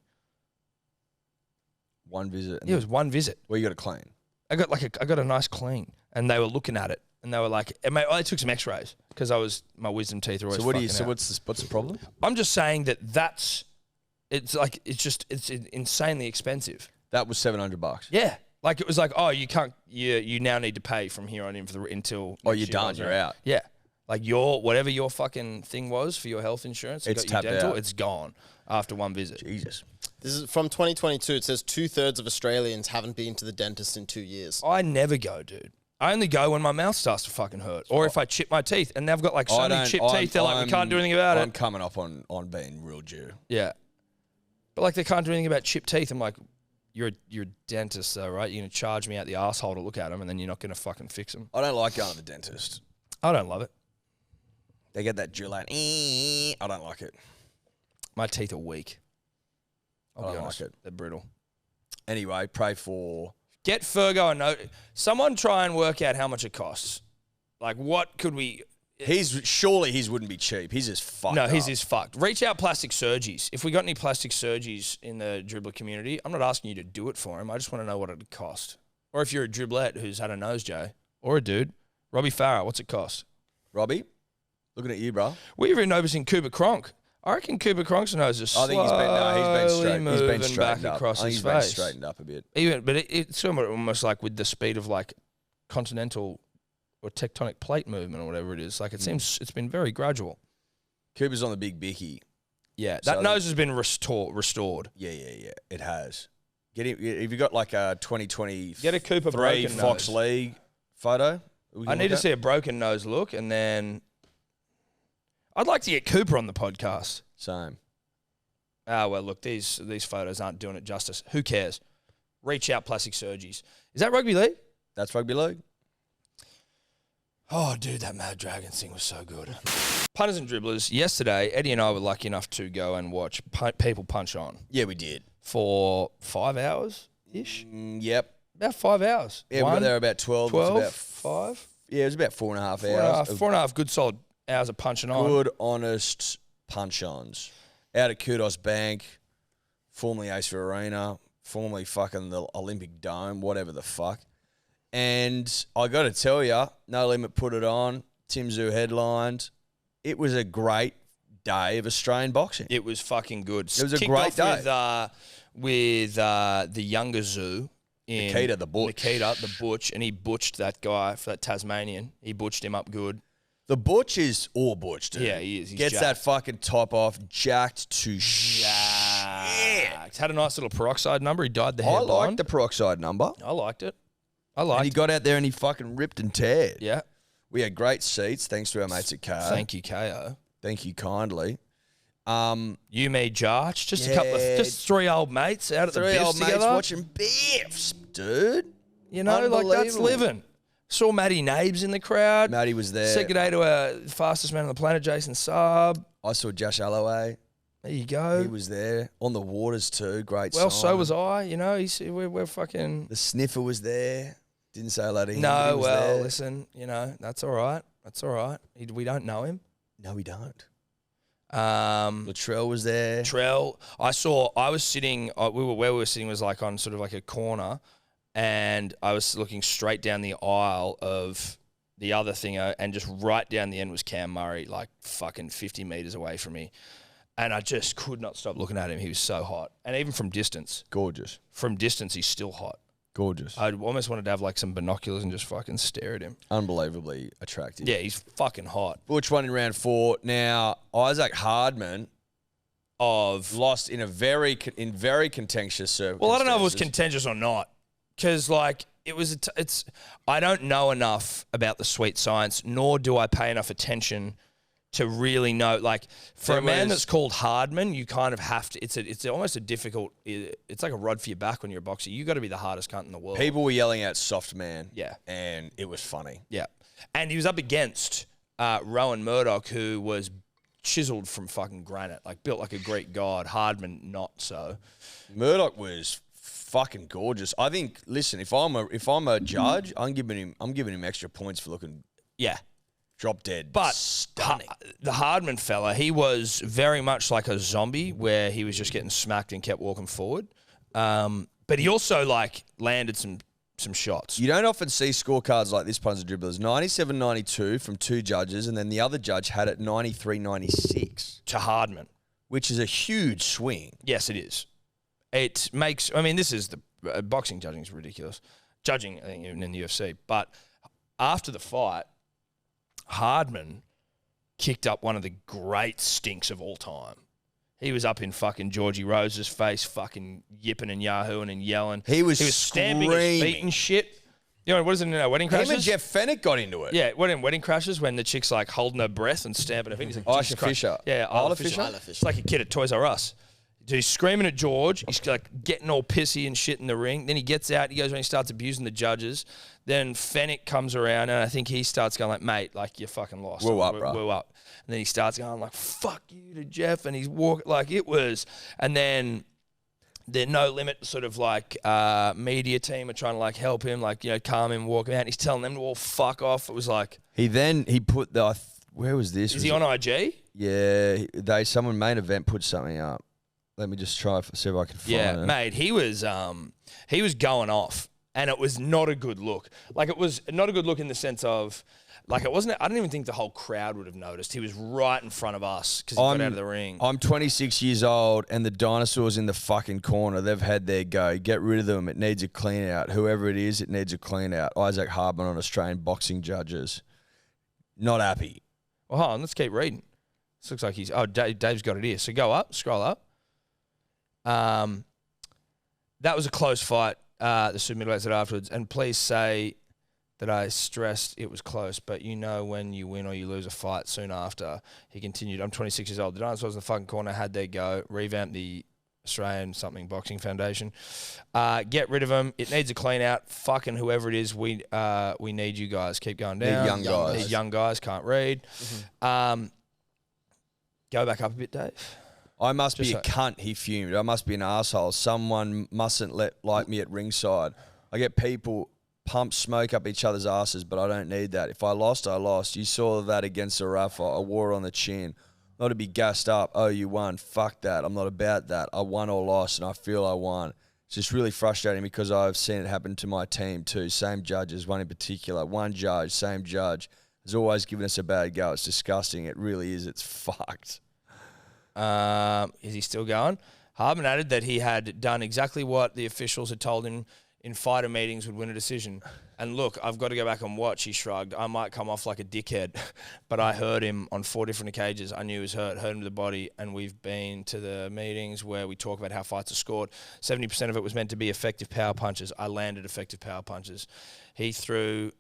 One visit. Yeah, it was one visit. Well, you got to clean. I got a nice clean, and they were looking at it, and they were like, I took some X-rays because my wisdom teeth are always. So what's the problem? I'm just saying it's insanely expensive. That was $700. Yeah, like it was like, oh, you can't, you now need to pay from here on in until. Oh, you're done. You're out. Yeah, like whatever your fucking thing was for your health insurance, it's got your tapped dental, out. It's gone after one visit. Jesus. This is from 2022. It says 2/3 of Australians haven't been to the dentist in 2 years. I never go, dude. I only go when my mouth starts to fucking hurt, or if I chip my teeth, and they've got like so many chipped teeth. They're like, we can't do anything about it. I'm coming up on being real Jew. Yeah, but like they can't do anything about chipped teeth. I'm like, you're a dentist though, right? You're gonna charge me out the asshole to look at them, and then you're not gonna fucking fix them. I don't like going to the dentist. I don't love it. They get that Gillette. I don't like it. My teeth are weak. I don't like it. They're brittle. Anyway, pray for. Get Fergo a note. Someone try and work out how much it costs. Like, what could we... Surely his wouldn't be cheap. His is fucked No, up. his is fucked. Reach out plastic surgeries. If we got any plastic surgeries in the dribbler community, I'm not asking you to do it for him. I just want to know what it'd cost. Or if you're a dribblet who's had a nose J, or a dude, Robbie Farah, what's it cost? Robbie, looking at you, bro. We've been noticing Cooper Cronk. I reckon Cooper Cronk's nose is I think he's been straightened back up. across his he's face. been straightened up a bit. But it's almost like with the speed of like continental or tectonic plate movement or whatever it is. Like it seems it's been very gradual. Cooper's on the big bicky. Yeah, that nose has been restored. Yeah. It has. Get him. Have you got like a 2023 Get a Cooper broken Fox nose. League photo? I need to see a broken nose look, and then I'd like to get Cooper on the podcast. Same. Ah, well, look, these photos aren't doing it justice. Who cares? Reach out plastic surgeries. Is that rugby league? That's rugby league. Oh, dude, that Mad Dragons thing was so good. Punters and dribblers. Yesterday, Eddie and I were lucky enough to go and watch people punch on Yeah, we did. for 5 hours-ish. Yep. About 5 hours. Yeah, we were there about 12. 12, It's about 5? Yeah, it was about 4.5 hours. of 4.5 good solid hours of punching on. Good, honest punch-ons. Out at Kudos Bank, formerly Acer Arena, formerly fucking the Olympic Dome, whatever the fuck. And I got to tell you, No Limit put it on. Tim Zoo headlined. It was a great day of Australian boxing. It was fucking good. It was a Kicked great off day. With the younger zoo. In Nikita the Butch. Nikita the Butch, and he butched that guy for that Tasmanian. He butched him up good. The Butch is all Butch, dude. Yeah, he is. He's Gets jacked. that fucking top off, jacked to shit. Had a nice little peroxide number. He died the I hair liked blonde. the peroxide number. I liked it. And he got out there and he fucking ripped and teared. Yeah. We had great seats, thanks to our mates at KO. Thank you, KO. Thank you kindly. You, me, Jarch. Just a Yeah. couple of, just three old mates out at the Three Biffs old mates together. watching Biffs, dude. You know, like that's Unbelievable. living. Saw Matty Nabes in the crowd. Matty was there. Said good day to our fastest man on the planet, Jason Saab. I saw Josh Alloway. There you go. He was there. On the waters too. Great Well, sign. so was I. You know, we're fucking. The sniffer was there. Didn't say hello to him. but No, he was well, there. listen. You know, that's all right. That's all right. We don't know him. No, we don't. Um, Latrell was there. Trell. I was sitting. Where we were sitting was like on sort of like a corner, and I was looking straight down the aisle of the other thing, and just right down the end was Cam Murray, like fucking 50 meters away from me, and I just could not stop looking at him. He was so hot, and even from distance, Gorgeous. he's still hot. Gorgeous. I almost wanted to have like some binoculars and just fucking stare at him. Unbelievably attractive. Yeah, he's fucking hot. Butch won in round 4. Now, Isaac Hardman lost in very contentious circumstances. Well, I don't know if it was contentious or not, because like it was. It's. I don't know enough about the sweet science, nor do I pay enough attention to really know. Like for a man that's called Hardman, you kind of have to. It's almost a difficult. It's like a rod for your back when you're a boxer. You got to be the hardest cunt in the world. People were yelling out "soft man." Yeah. And it was funny. Yeah, and he was up against Rowan Murdoch, who was chiseled from fucking granite, like built like a Greek god. Hardman not so. Murdoch was fucking gorgeous. I think. Listen, if I'm a judge, I'm giving him extra points for looking Yeah. drop dead. But stunning. the Hardman fella, he was very much like a zombie where he was just getting smacked and kept walking forward. But he also like landed some shots. You don't often see scorecards like this, puns and dribblers. 97-92 from two judges, and then the other judge had it 93-96, To Hardman. which is a huge swing. Yes, it is. It makes, I mean, this is the boxing judging is ridiculous. Judging, I think, even in the UFC. But after the fight, Hardman kicked up one of the great stinks of all time. He was up in fucking Georgie Rose's face, fucking yipping and yahooing and yelling. He was stamping his feet screaming. and shit. You know, what is it in our wedding crashes? Him and Jeff Fennick got into it. Yeah, what in wedding crashes when the chick's like holding her breath and stamping her fingers. Like, Isla Jesus Christ. Fisher. Yeah, Isla Fisher. Isla Fisher. It's like a kid at Toys R Us. So he's screaming at George. He's like getting all pissy and shit in the ring. Then he gets out. He goes when he starts abusing the judges. Then Fennick comes around and I think he starts going like, mate, like you're fucking lost. Woo up, bro. Woo up. And then he starts going like, fuck you to Jeff. And he's walking like it was. And then the No Limit sort of like media team are trying to like help him, like, you know, calm him, walk him out. He's telling them to all fuck off. It was like. He put the, where was this? Is he on IG? Yeah, someone main event put something up. Let me just try see if I can find it. Yeah, mate, he was going off, and it was not a good look. Like, it was not a good look in the sense of, like, it wasn't. I don't even think the whole crowd would have noticed. He was right in front of us because he got out of the ring. I'm 26 years old, and the dinosaurs in the fucking corner. They've had their go. Get rid of them. It needs a clean out. Whoever it is, it needs a clean out. Isaac Hardman on Australian boxing judges. Not happy. Well, hold on, let's keep reading. This looks like he's. Oh, Dave's got it here. So go up, scroll up. That was a close fight. The super middleweight said afterwards, and please say that I stressed it was close, but you know when you win or you lose a fight soon after. He continued, I'm 26 years old. The dinosaurs in the fucking corner had their go. Revamp the Australian something boxing foundation. Get rid of them. It needs a clean out. Fucking whoever it is, we need you guys. Keep going down. They're young guys. They're young guys, can't read. Go back up a bit, Dave. I must be Just a cunt, he fumed. I must be an asshole. Someone mustn't like me at ringside. I get people pump smoke up each other's asses, but I don't need that. If I lost, I lost. You saw that against the Rafa. I wore it on the chin. Not to be gassed up. Oh, you won. Fuck that. I'm not about that. I won or lost, and I feel I won. It's just really frustrating because I've seen it happen to my team too. Same judges, one in particular. One judge, same judge, has always given us a bad go. It's disgusting. It really is. It's fucked. Is he still going? Hardman added that he had done exactly what the officials had told him in fighter meetings would win a decision. And look, I've got to go back and watch, he shrugged. I might come off like a dickhead, but I heard him on 4 different occasions. I knew he was hurt him to the body, and we've been to the meetings where we talk about how fights are scored. 70% of it was meant to be effective power punches. I landed effective power punches. He threw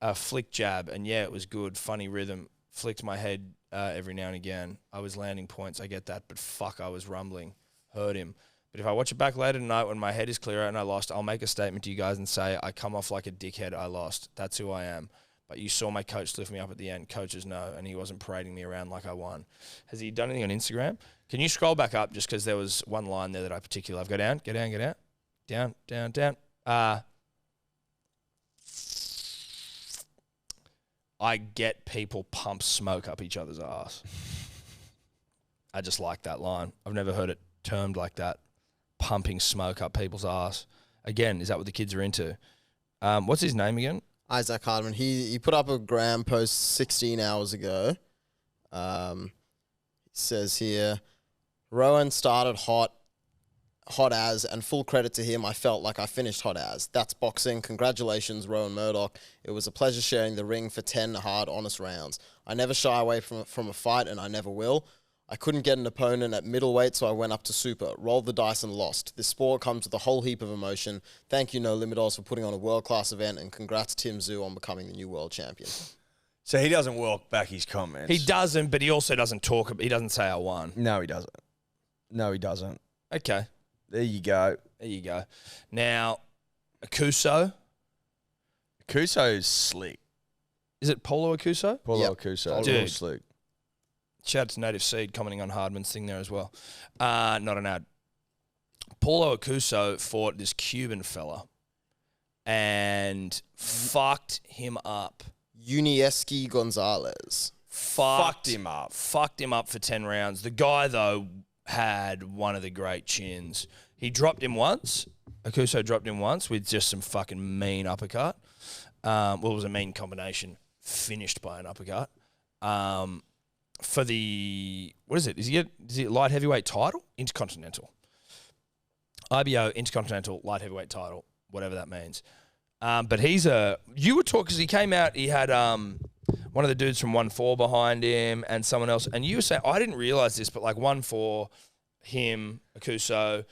a flick jab, and yeah, it was good, funny rhythm. Flicked my head every now and again. I was landing points, I get that, but fuck, I was rumbling. Heard him. But if I watch it back later tonight when my head is clearer and I lost, I'll make a statement to you guys and say, I come off like a dickhead, I lost. That's who I am. But you saw my coach lift me up at the end. Coaches know, and he wasn't parading me around like I won. Has he done anything on Instagram? Can you scroll back up just because there was one line there that I particularly love? Go down, go down, go down. Down, down, down. I get people pump smoke up each other's ass. I just like that line. I've never heard it termed like that. Pumping smoke up people's ass. Again, is that what the kids are into? What's his name again? Isaac Hardman. He put up a gram post 16 hours ago. It says here, Rowan started hot as, and full credit to him, I felt like I finished hot as. That's boxing. Congratulations, Rowan Murdoch. It was a pleasure sharing the ring for 10 hard, honest rounds. I never shy away from a fight, and I never will. I couldn't get an opponent at middleweight, so I went up to super, rolled the dice and lost. This sport comes with a whole heap of emotion. Thank you, No Limitos, for putting on a world-class event, and congrats Tim Zhu on becoming the new world champion. So he doesn't walk back his comments. He doesn't, but he also doesn't talk. He doesn't say I won. No, he doesn't. No, he doesn't. Okay. There you go. There you go. Now, Akuso. Akuso's slick. Is it Paulo Akuso? Paulo Yep. Akuso. Dude. Real slick. Shout out to Native Seed commenting on Hardman's thing there as well. Not an ad. Paulo Akuso fought this Cuban fella and fucked him up. Unieski Gonzalez. Fucked him up. Fucked him up for 10 rounds. The guy, though, had one of the great chins. He dropped him once. Akuso dropped him once with just some fucking mean uppercut. Well, it was a mean combination. Finished by an uppercut. For the, what is it? Is he a light heavyweight title? Intercontinental. IBO Intercontinental light heavyweight title, whatever that means. But you were talking, because he came out, he had one of the dudes from 1-4 behind him and someone else. And you were saying, I didn't realize this, but like 1-4, him, Akuso,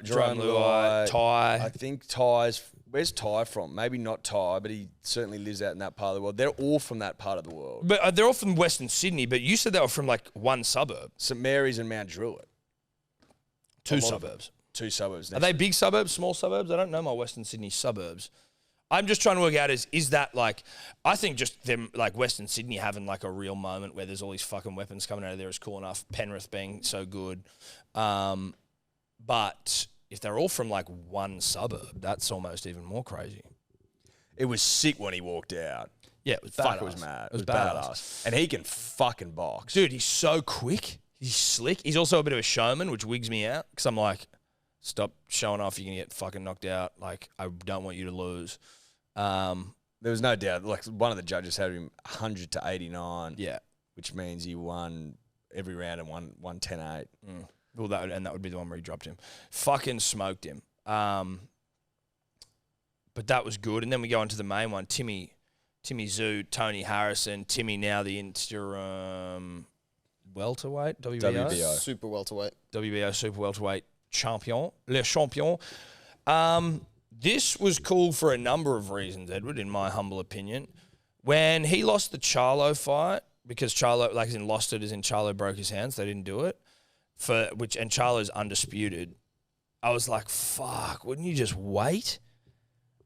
Jerome Luai, Ty. I think Ty's Where's Ty from? Maybe not Ty, but he certainly lives out in that part of the world. They're all from that part of the world. But they're all from Western Sydney, but you said they were from like one suburb. St Mary's and Mount Druitt. Two suburbs. Two suburbs. Are they big suburbs, small suburbs? I don't know my Western Sydney suburbs. I'm just trying to work out is that like, I think just them, like Western Sydney having like a real moment where there's all these fucking weapons coming out of there is cool enough. Penrith being so good. But if they're all from like one suburb, that's almost even more crazy. It was sick when he walked out. Yeah, it was Fuck, badass. it was mad. It was badass. And he can fucking box. Dude, he's so quick. He's slick. He's also a bit of a showman, which wigs me out because I'm like, stop showing off. You're going to get fucking knocked out. Like, I don't want you to lose. There was no doubt. Like, one of the judges had him 100 to 89. Yeah. Which means he won every round and won 10-8. Well, that would be the one where he dropped him. Fucking smoked him. But that was good. And then we go on to the main one. Timmy Zoo, Tony Harrison. Timmy now the interim welterweight, WBO? Super welterweight. WBO super welterweight champion. Le champion. This was cool for a number of reasons, Edward, in my humble opinion. When he lost the Charlo fight, because Charlo, like, lost it as in Charlo broke his hands, they didn't do it. And Charlo's undisputed. I was like, fuck, wouldn't you just wait?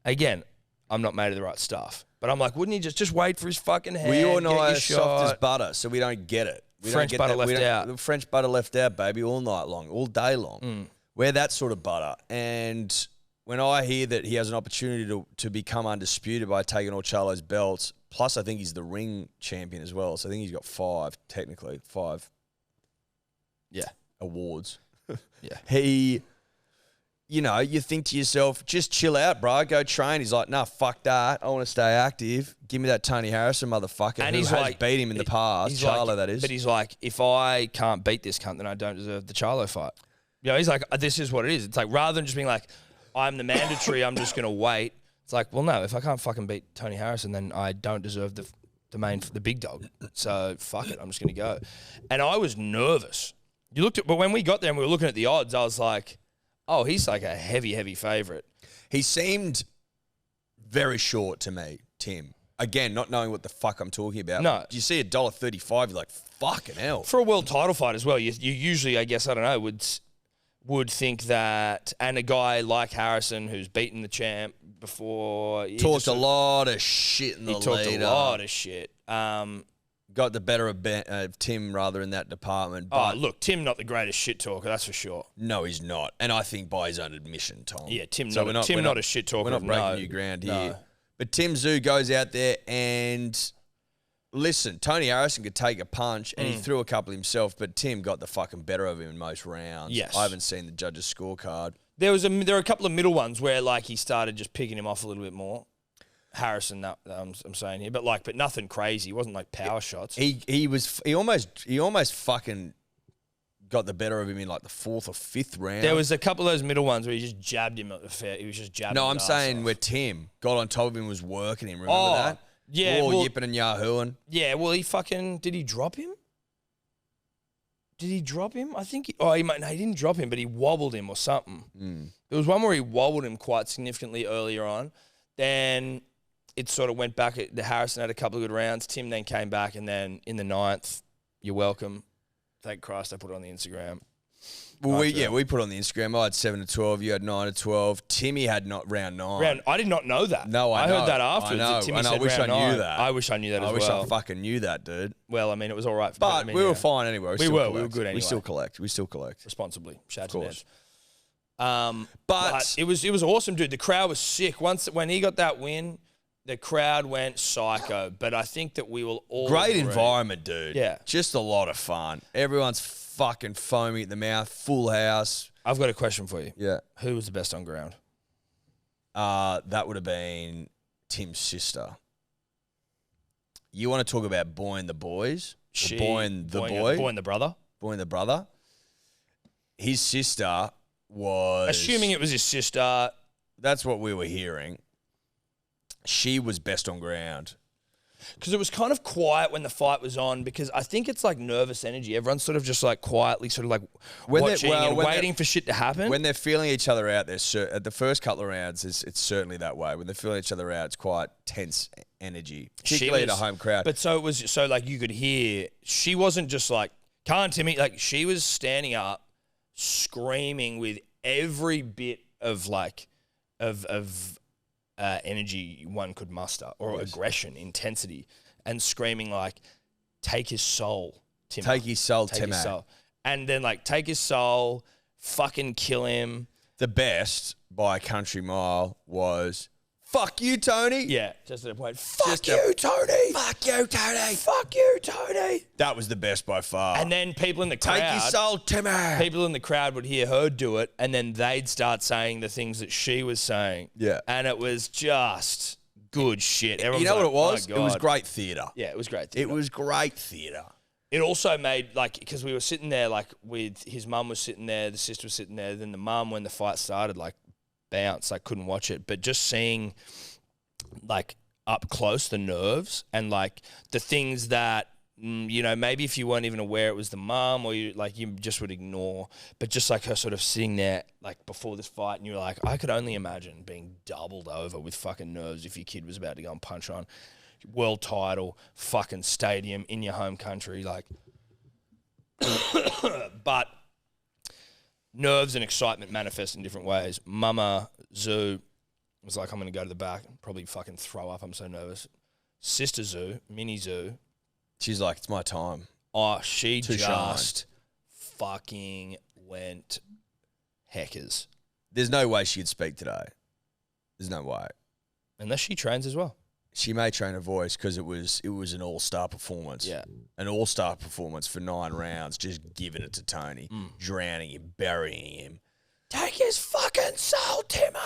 Again, I'm not made of the right stuff. But I'm like, wouldn't you just wait for his fucking hand? Well, you and I get are your soft as shot? butter, so we don't get it. We French don't get butter that. left out. The French butter left out, baby, all night long, all day long. We're that sort of butter. And when I hear that he has an opportunity to become undisputed by taking all Charlo's belts, plus I think he's the ring champion as well. So I think he's got 5 awards. Yeah. You think to yourself, just chill out, bro. Go train. He's like, nah, fuck that. I want to stay active. Give me that Tony Harrison motherfucker And who he's has like, beat him in the past. Charlo, that is. But he's like, if I can't beat this cunt, then I don't deserve the Charlo fight. You know, he's like, this is what it is. It's like, rather than just being like, I'm the mandatory, I'm just going to wait. It's like, well, no, if I can't fucking beat Tony Harrison, then I don't deserve the big dog. So fuck it, I'm just going to go. And I was nervous. But when we got there and we were looking at the odds, I was like, oh, he's like a heavy, heavy favourite. He seemed very short to me, Tim. Again, not knowing what the fuck I'm talking about. No. You see $1.35, you're like, fucking hell. For a world title fight as well, you usually, I guess, I don't know, would think that, and a guy like Harrison who's beaten the champ before. Talked a lot of shit in the lead. He talked a lot of shit. Got the better of Tim rather in that department. But Look, Tim not the greatest shit talker, that's for sure. No, he's not. And I think by his own admission, Tom. Yeah, Tim So not a shit talker. We're not breaking no. new ground No. here. But Tim Zoo goes out there and listen, Tony Harrison could take a punch and he threw a couple himself, but Tim got the fucking better of him in most rounds. Yes. I haven't seen the judges' scorecard. There are a couple of middle ones where like he started just picking him off a little bit more. Harrison, I'm saying here, but nothing crazy. It wasn't like power shots. He almost fucking got the better of him in like the 4th or 5th round. There was a couple of those middle ones where he just jabbed him at the fair. He was just jabbing. No, I'm his ass saying off. where Tim got on top of him and was working him. Remember that? Yeah, All well- yipping and yahooing. Yeah, well, did he drop him? Did he drop him? I think he didn't drop him, but he wobbled him or something. There was one where he wobbled him quite significantly earlier on. Then it sort of went back. The Harrison had a couple of good rounds. Tim then came back, and then in the 9th, you're welcome. Thank Christ I put it on the Instagram. Well, we put on the Instagram. I had 7-12. You had 9-12. Timmy had round 9. I did not know that. No, I heard know. that afterwards. I know, that Timmy and I said wish round I knew 9. that. I wish I knew that as I wish well. I fucking knew that, dude. Well, I mean, it was all right. But we were fine anyway. We were good anyway. We still collect. Responsibly. Shout Of out course. to Ned. But it was awesome, dude. The crowd was sick. When he got that win, the crowd went psycho. But I think that we will all Great agree. environment, dude. Yeah. Just a lot of fun. Everyone's fucking foaming at the mouth. Full house. I've got a question for you. Yeah. Who was the best on ground? That would have been Tim's sister. You want to talk about boying the boys? Boying the boy? Boying the brother. Boying the brother? His sister was... Assuming it was his sister. That's what we were hearing. She was best on ground. Because it was kind of quiet when the fight was on, because I think it's like nervous energy. Everyone's sort of just like quietly sort of like watching and waiting for shit to happen. When they're feeling each other out, at the first couple of rounds, it's certainly that way. When they're feeling each other out, it's quite tense energy, particularly at a home crowd. But so it was, so like you could hear, she wasn't just like, "Come on, Timmy," like she was standing up, screaming with every bit of like, of energy one could muster, or aggression, intensity, and screaming like, "Take his soul, Timmy. Take his soul, Take Timmy." his soul." And then like, "Take his soul, fucking kill him." The best by a country mile was, "Fuck you, Tony." Yeah, just at a point. Fuck you, Tony. Fuck you, Tony. Fuck you, Tony. That was the best by far. And then people in the crowd, "Take your soul, Timmy." people in the crowd would hear her do it, and then they'd start saying the things that she was saying. Yeah. And it was just good shit. Everyone You know what it like, was? "My It was God." great theatre. Yeah, it was great. It theatre. was great theatre. It also made, like, because we were sitting there, like, with his mum was sitting there, the sister was sitting there, then the mum, when the fight started, like, bounced, like, couldn't watch it. But just seeing, like, up close the nerves and, like, the things that, you know, maybe if you weren't even aware it was the mum, or you just would ignore, but just like her sort of sitting there, like, before this fight, and you're like, I could only imagine being doubled over with fucking nerves if your kid was about to go and punch on. World title, fucking stadium in your home country, like. But nerves and excitement manifest in different ways. Mama Zoo was like, "I'm going to go to the back and probably fucking throw up. I'm so nervous." Sister Zoo, Mini Zoo, She's like, "It's my time." oh, she To just fucking went heckers. There's no way she'd speak today. There's no way. Unless she trains as well. She may train her voice because it was an all-star performance. Yeah. An all-star performance for 9 rounds, just giving it to Tony, drowning him, burying him. Take his fucking soul, Timmer.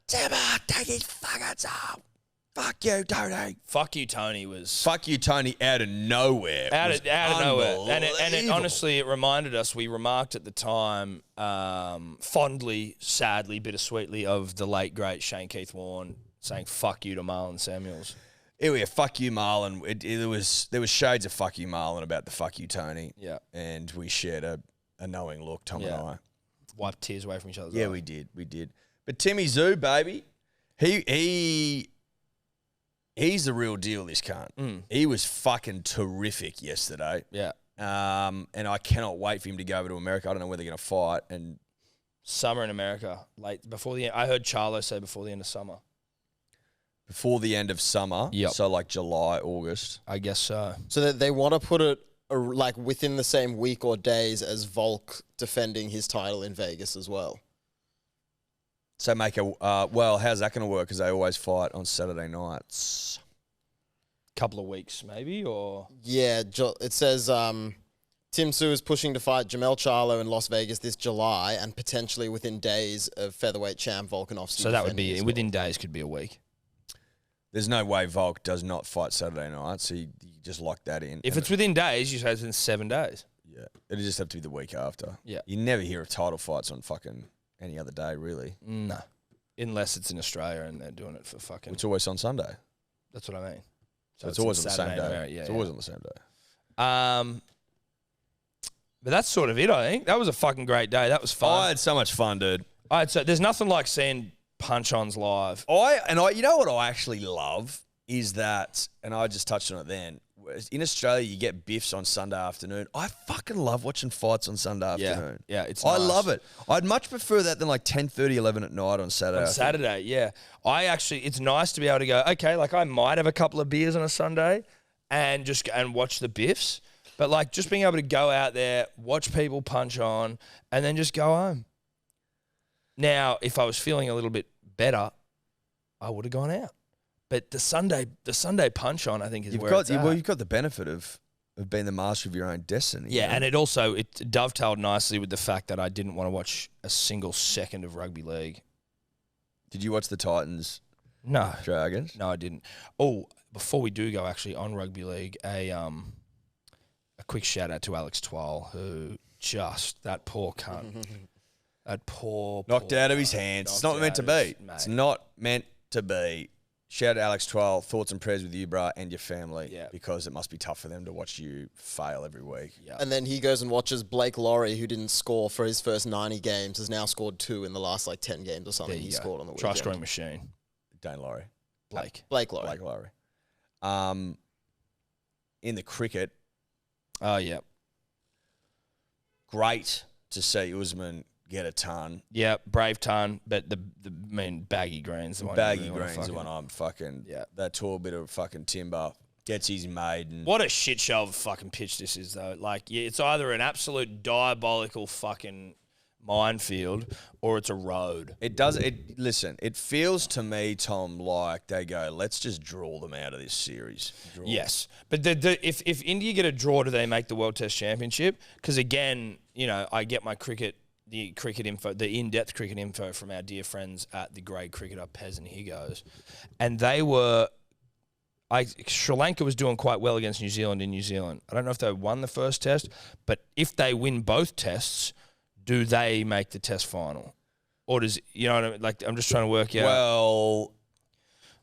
Timmer, take his fucking soul. Fuck you, Tony. Fuck you, Tony was... Fuck you, Tony, out of nowhere. Out of nowhere. And it Unbelievable. honestly, it reminded us, we remarked at the time, fondly, sadly, bittersweetly, of the late, great Shane Keith Warne saying fuck you to Marlon Samuels. Yeah, fuck you, Marlon. There was shades of fuck you, Marlon, about the fuck you, Tony. Yeah. And we shared a knowing look, Tom and I. Wiped tears away from each other's Yeah, eyes. we did. But Timmy Zoo, baby, he's the real deal, this cunt. He was fucking terrific yesterday. Yeah. And I cannot wait for him to go over to America. I don't know where they're going to fight. And Summer in America. I heard Charlo say before the end of summer. before the end of summer, Yep. so like July, August. I guess so. So that they want to put it like within the same week or days as Volk defending his title in Vegas as well. So make well, how's that going to work? Because they always fight on Saturday nights. Couple of weeks, maybe, or Yeah, it says Tim Tszyu is pushing to fight Jamel Charlo in Las Vegas this July and potentially within days of featherweight champ Volkanovski. so that would defending be as well. within days. Could be a week. There's no way Volk does not fight Saturday night, so you just lock that in. If And it's within days, you say it's in 7 days. yeah, it'll just have to be the week after. Yeah. You never hear of title fights on fucking any other day, really. No, unless it's in Australia and they're doing it for fucking. It's always on Sunday. That's what I mean. So it's always on the same Saturday in day. America, yeah, It's yeah. always on the same day. But that's sort of it. I think that was a fucking great day. That was I fun. had so much fun, dude. So there's nothing like seeing punch-ons live. You know what I actually love is that, and I just touched on it then. In Australia, you get Biffs on Sunday afternoon. I fucking love watching fights on Sunday afternoon. Yeah, it's I nice. love it. I'd much prefer that than like 10:30, 11 at night on Saturday. On I think. Saturday, yeah. It's nice to be able to go, okay, like I might have a couple of beers on a Sunday and watch the Biffs. But like just being able to go out there, watch people punch on, and then just go home. Now, if I was feeling a little bit better, I would have gone out. But the Sunday punch on, I think, is where it's at. Well, you've got the benefit of being the master of your own destiny. Yeah, you know? and it dovetailed nicely with the fact that I didn't want to watch a single second of rugby league. Did you watch the Titans No. Dragons? No, I didn't. Oh, before we do go actually on rugby league, a quick shout out to Alex Twal, who that poor cunt. That poor Knocked out of his hands. It's not meant to be. It's not meant to be. shout out Alex 12. Thoughts and prayers with you, bruh, and your family. Yeah. Because it must be tough for them to watch you fail every week. Yeah. And then he goes and watches Blake Laurie, who didn't score for his first 90 games, has now scored 2 in the last 10 games or something. There you He go. scored on the Try weekend. scoring machine. Dane Laurie. Blake. Blake Laurie. Blake Laurie. In the cricket, Oh, yeah. great to see Usman get a ton. Yeah, brave ton, but the baggy green's the one. you Baggy really wanna Green's the fucking- one I'm fucking. Yeah. That tall bit of fucking timber gets his maiden. What a shit show of a fucking pitch this is, though. Like, yeah, it's either an absolute diabolical fucking minefield or it's a road. It does. Listen, it feels to me, Tom, like they go, let's just draw them out of this series. Draw. Yes, but if India get a draw, do they make the World Test Championship? Because again, I get my the cricket info, the in-depth cricket info from our dear friends at the Grey Cricketer, Pez and Higgos, and they were. Sri Lanka was doing quite well against New Zealand in New Zealand. I don't know if they won the first test, but if they win both tests, do they make the test final? Or does, you know what I mean? Like, I'm just trying to work out Well,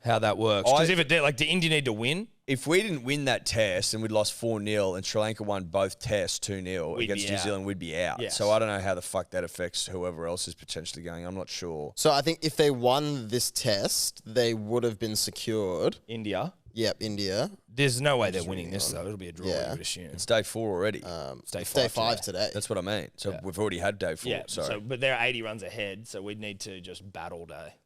how that works. Because if it did, like, the India need to win, if we didn't win that test and we'd lost 4-0 and Sri Lanka won both tests 2-0 We'd against be New out. Zealand, we'd be out. Yes. So I don't know how the fuck that affects whoever else is potentially going. I'm not sure. So I think if they won this test, they would have been secured. India. Yep, India. There's no way they're winning this, though. It'll be a draw, Yeah. I would assume. It's day 4 already. It's day It's 5. day 5 today. That's what I mean. So we've already had day 4. Yeah, Sorry. so, but they're 80 runs ahead, so we'd need to just bat all day.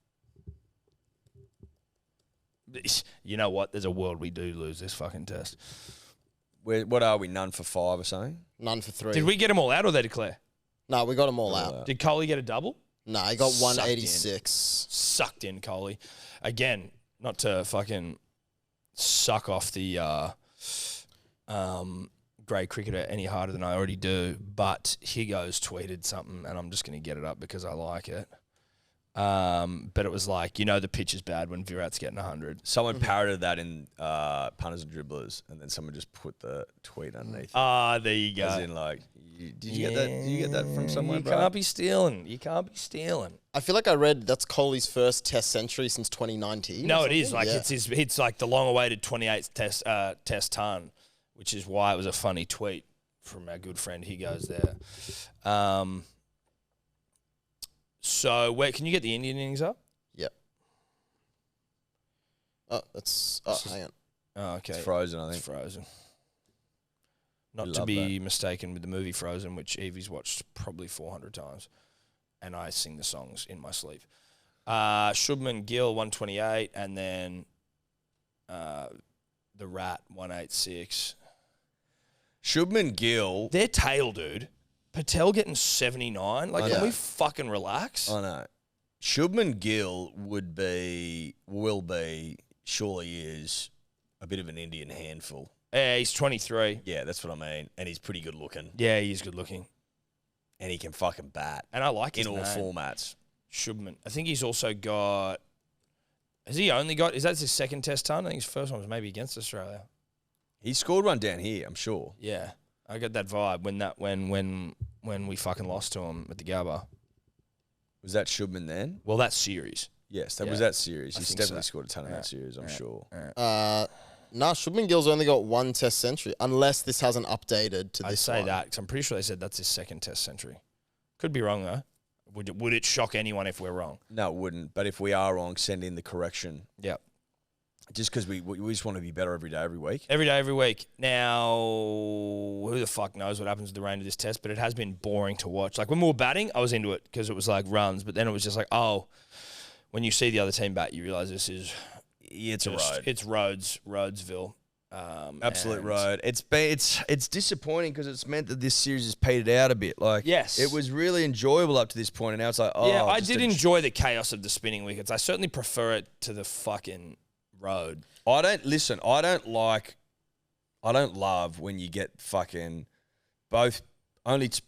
You know what? There's a world we do lose this fucking test. What are we, none for 5 or something? None for 3. Did we get them all out or they declare? No, we got them all out. Did Coley get a double? No, he got Sucked in. 186. Sucked in, Coley. Again, not to fucking suck off the grey cricketer any harder than I already do, but Higgos tweeted something, and I'm just going to get it up because I like it. But it was like, the pitch is bad when Virat's getting 100. Someone parroted that in Punters and Dribblers, and then someone just put the tweet underneath. There you go. As in, like, did you get that? Did you get that from somewhere, You bro? can't be stealing. You can't be stealing. I feel like I read that's Kohli's first test century since 2019. No, or it is. Like, something. it's like the long-awaited 28th test ton, which is why it was a funny tweet from our good friend. He goes there. So, wait, can you get the Indian innings up? Yep. Hang on. Oh, okay. It's frozen, I It's think. Frozen. Not We to love be mistaken with the movie Frozen, which Evie's watched probably 400 times, and I sing the songs in my sleep. Shubman Gill 128, and then the Rat 186. Shubman Gill. Their tail, dude. Patel getting 79. Like, I can know. we fucking relax? I know. Shubman Gill will be, surely is a bit of an Indian handful. Yeah, he's 23. Yeah, that's what I mean. And he's pretty good looking. Yeah, he's good looking. And he can fucking bat And I like his in all name. formats. Shubman. I think he's also got... Is that his second test ton? I think his first one was maybe against Australia. He scored one down here, I'm sure. Yeah. I got that vibe when we fucking lost to him at the Gabba. Was that Shubman then? Well, that series. Yes, that Yeah, was that series. I He's think definitely so. scored a ton in that series, I'm sure. Shubman Gill's only got 1 test century, unless this hasn't updated to I'd this say one. that because I'm pretty sure they said that's his second test century. Could be wrong though. Would it shock anyone if we're wrong? No, it wouldn't. But if we are wrong, send in the correction. Yep. Just because we just want to be better every day, every week. Every day, every week. Now, who the fuck knows what happens with the rain of this test, but it has been boring to watch. Like, when we were batting, I was into it because it was like runs, but then it was just like, when you see the other team bat, you realise this is... It's a road. It's Rhodesville. Absolute and- road. It's disappointing because it's meant that this series has petered out a bit. Like, Yes. it was really enjoyable up to this point, and now it's like, Yeah, I just did a- enjoy the chaos of the spinning wickets. I certainly prefer it to the fucking road. I don't love when you get fucking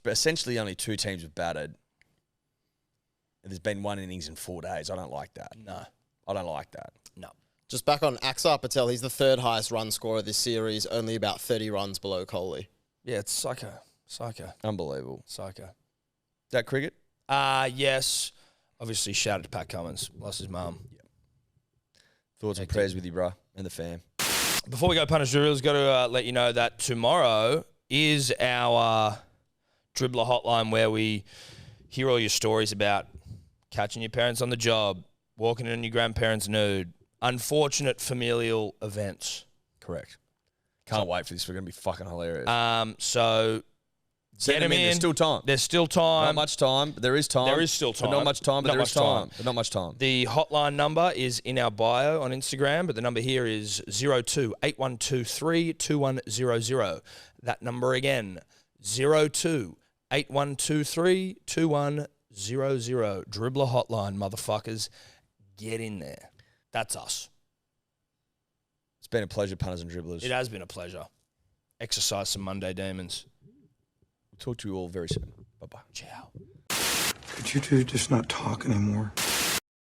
essentially only 2 teams have batted. There's been 1 innings in 4 days. I don't like that. No. I don't like that. No. Just back on Axar Patel, he's the 3rd highest run scorer this series, only about 30 runs below Kohli. Yeah, it's psycho. Unbelievable. Psycho. That cricket? Yes. Obviously, shout out to Pat Cummins. Lost his mum. Thoughts and prayers with you, bro, and the fam. Before we go, punters, dribblers, got to let you know that tomorrow is our dribbler hotline where we hear all your stories about catching your parents on the job, walking in your grandparents nude, unfortunate familial events. Correct. Can't wait for this. We're going to be fucking hilarious. So Send get them them in. There's still time. There's still time. Not much time, but there is time. There is still time. But not much time, but Not there much is time. time. But not much time. The hotline number is in our bio on Instagram, but the number here is 02-8123-2100. That number again, 02-8123-2100. Dribbler hotline, motherfuckers. Get in there. That's us. It's been a pleasure, punters and dribblers. It has been a pleasure. Exercise some Monday demons. We'll talk to you all very soon. Bye-bye. Ciao. Could you two just not talk anymore?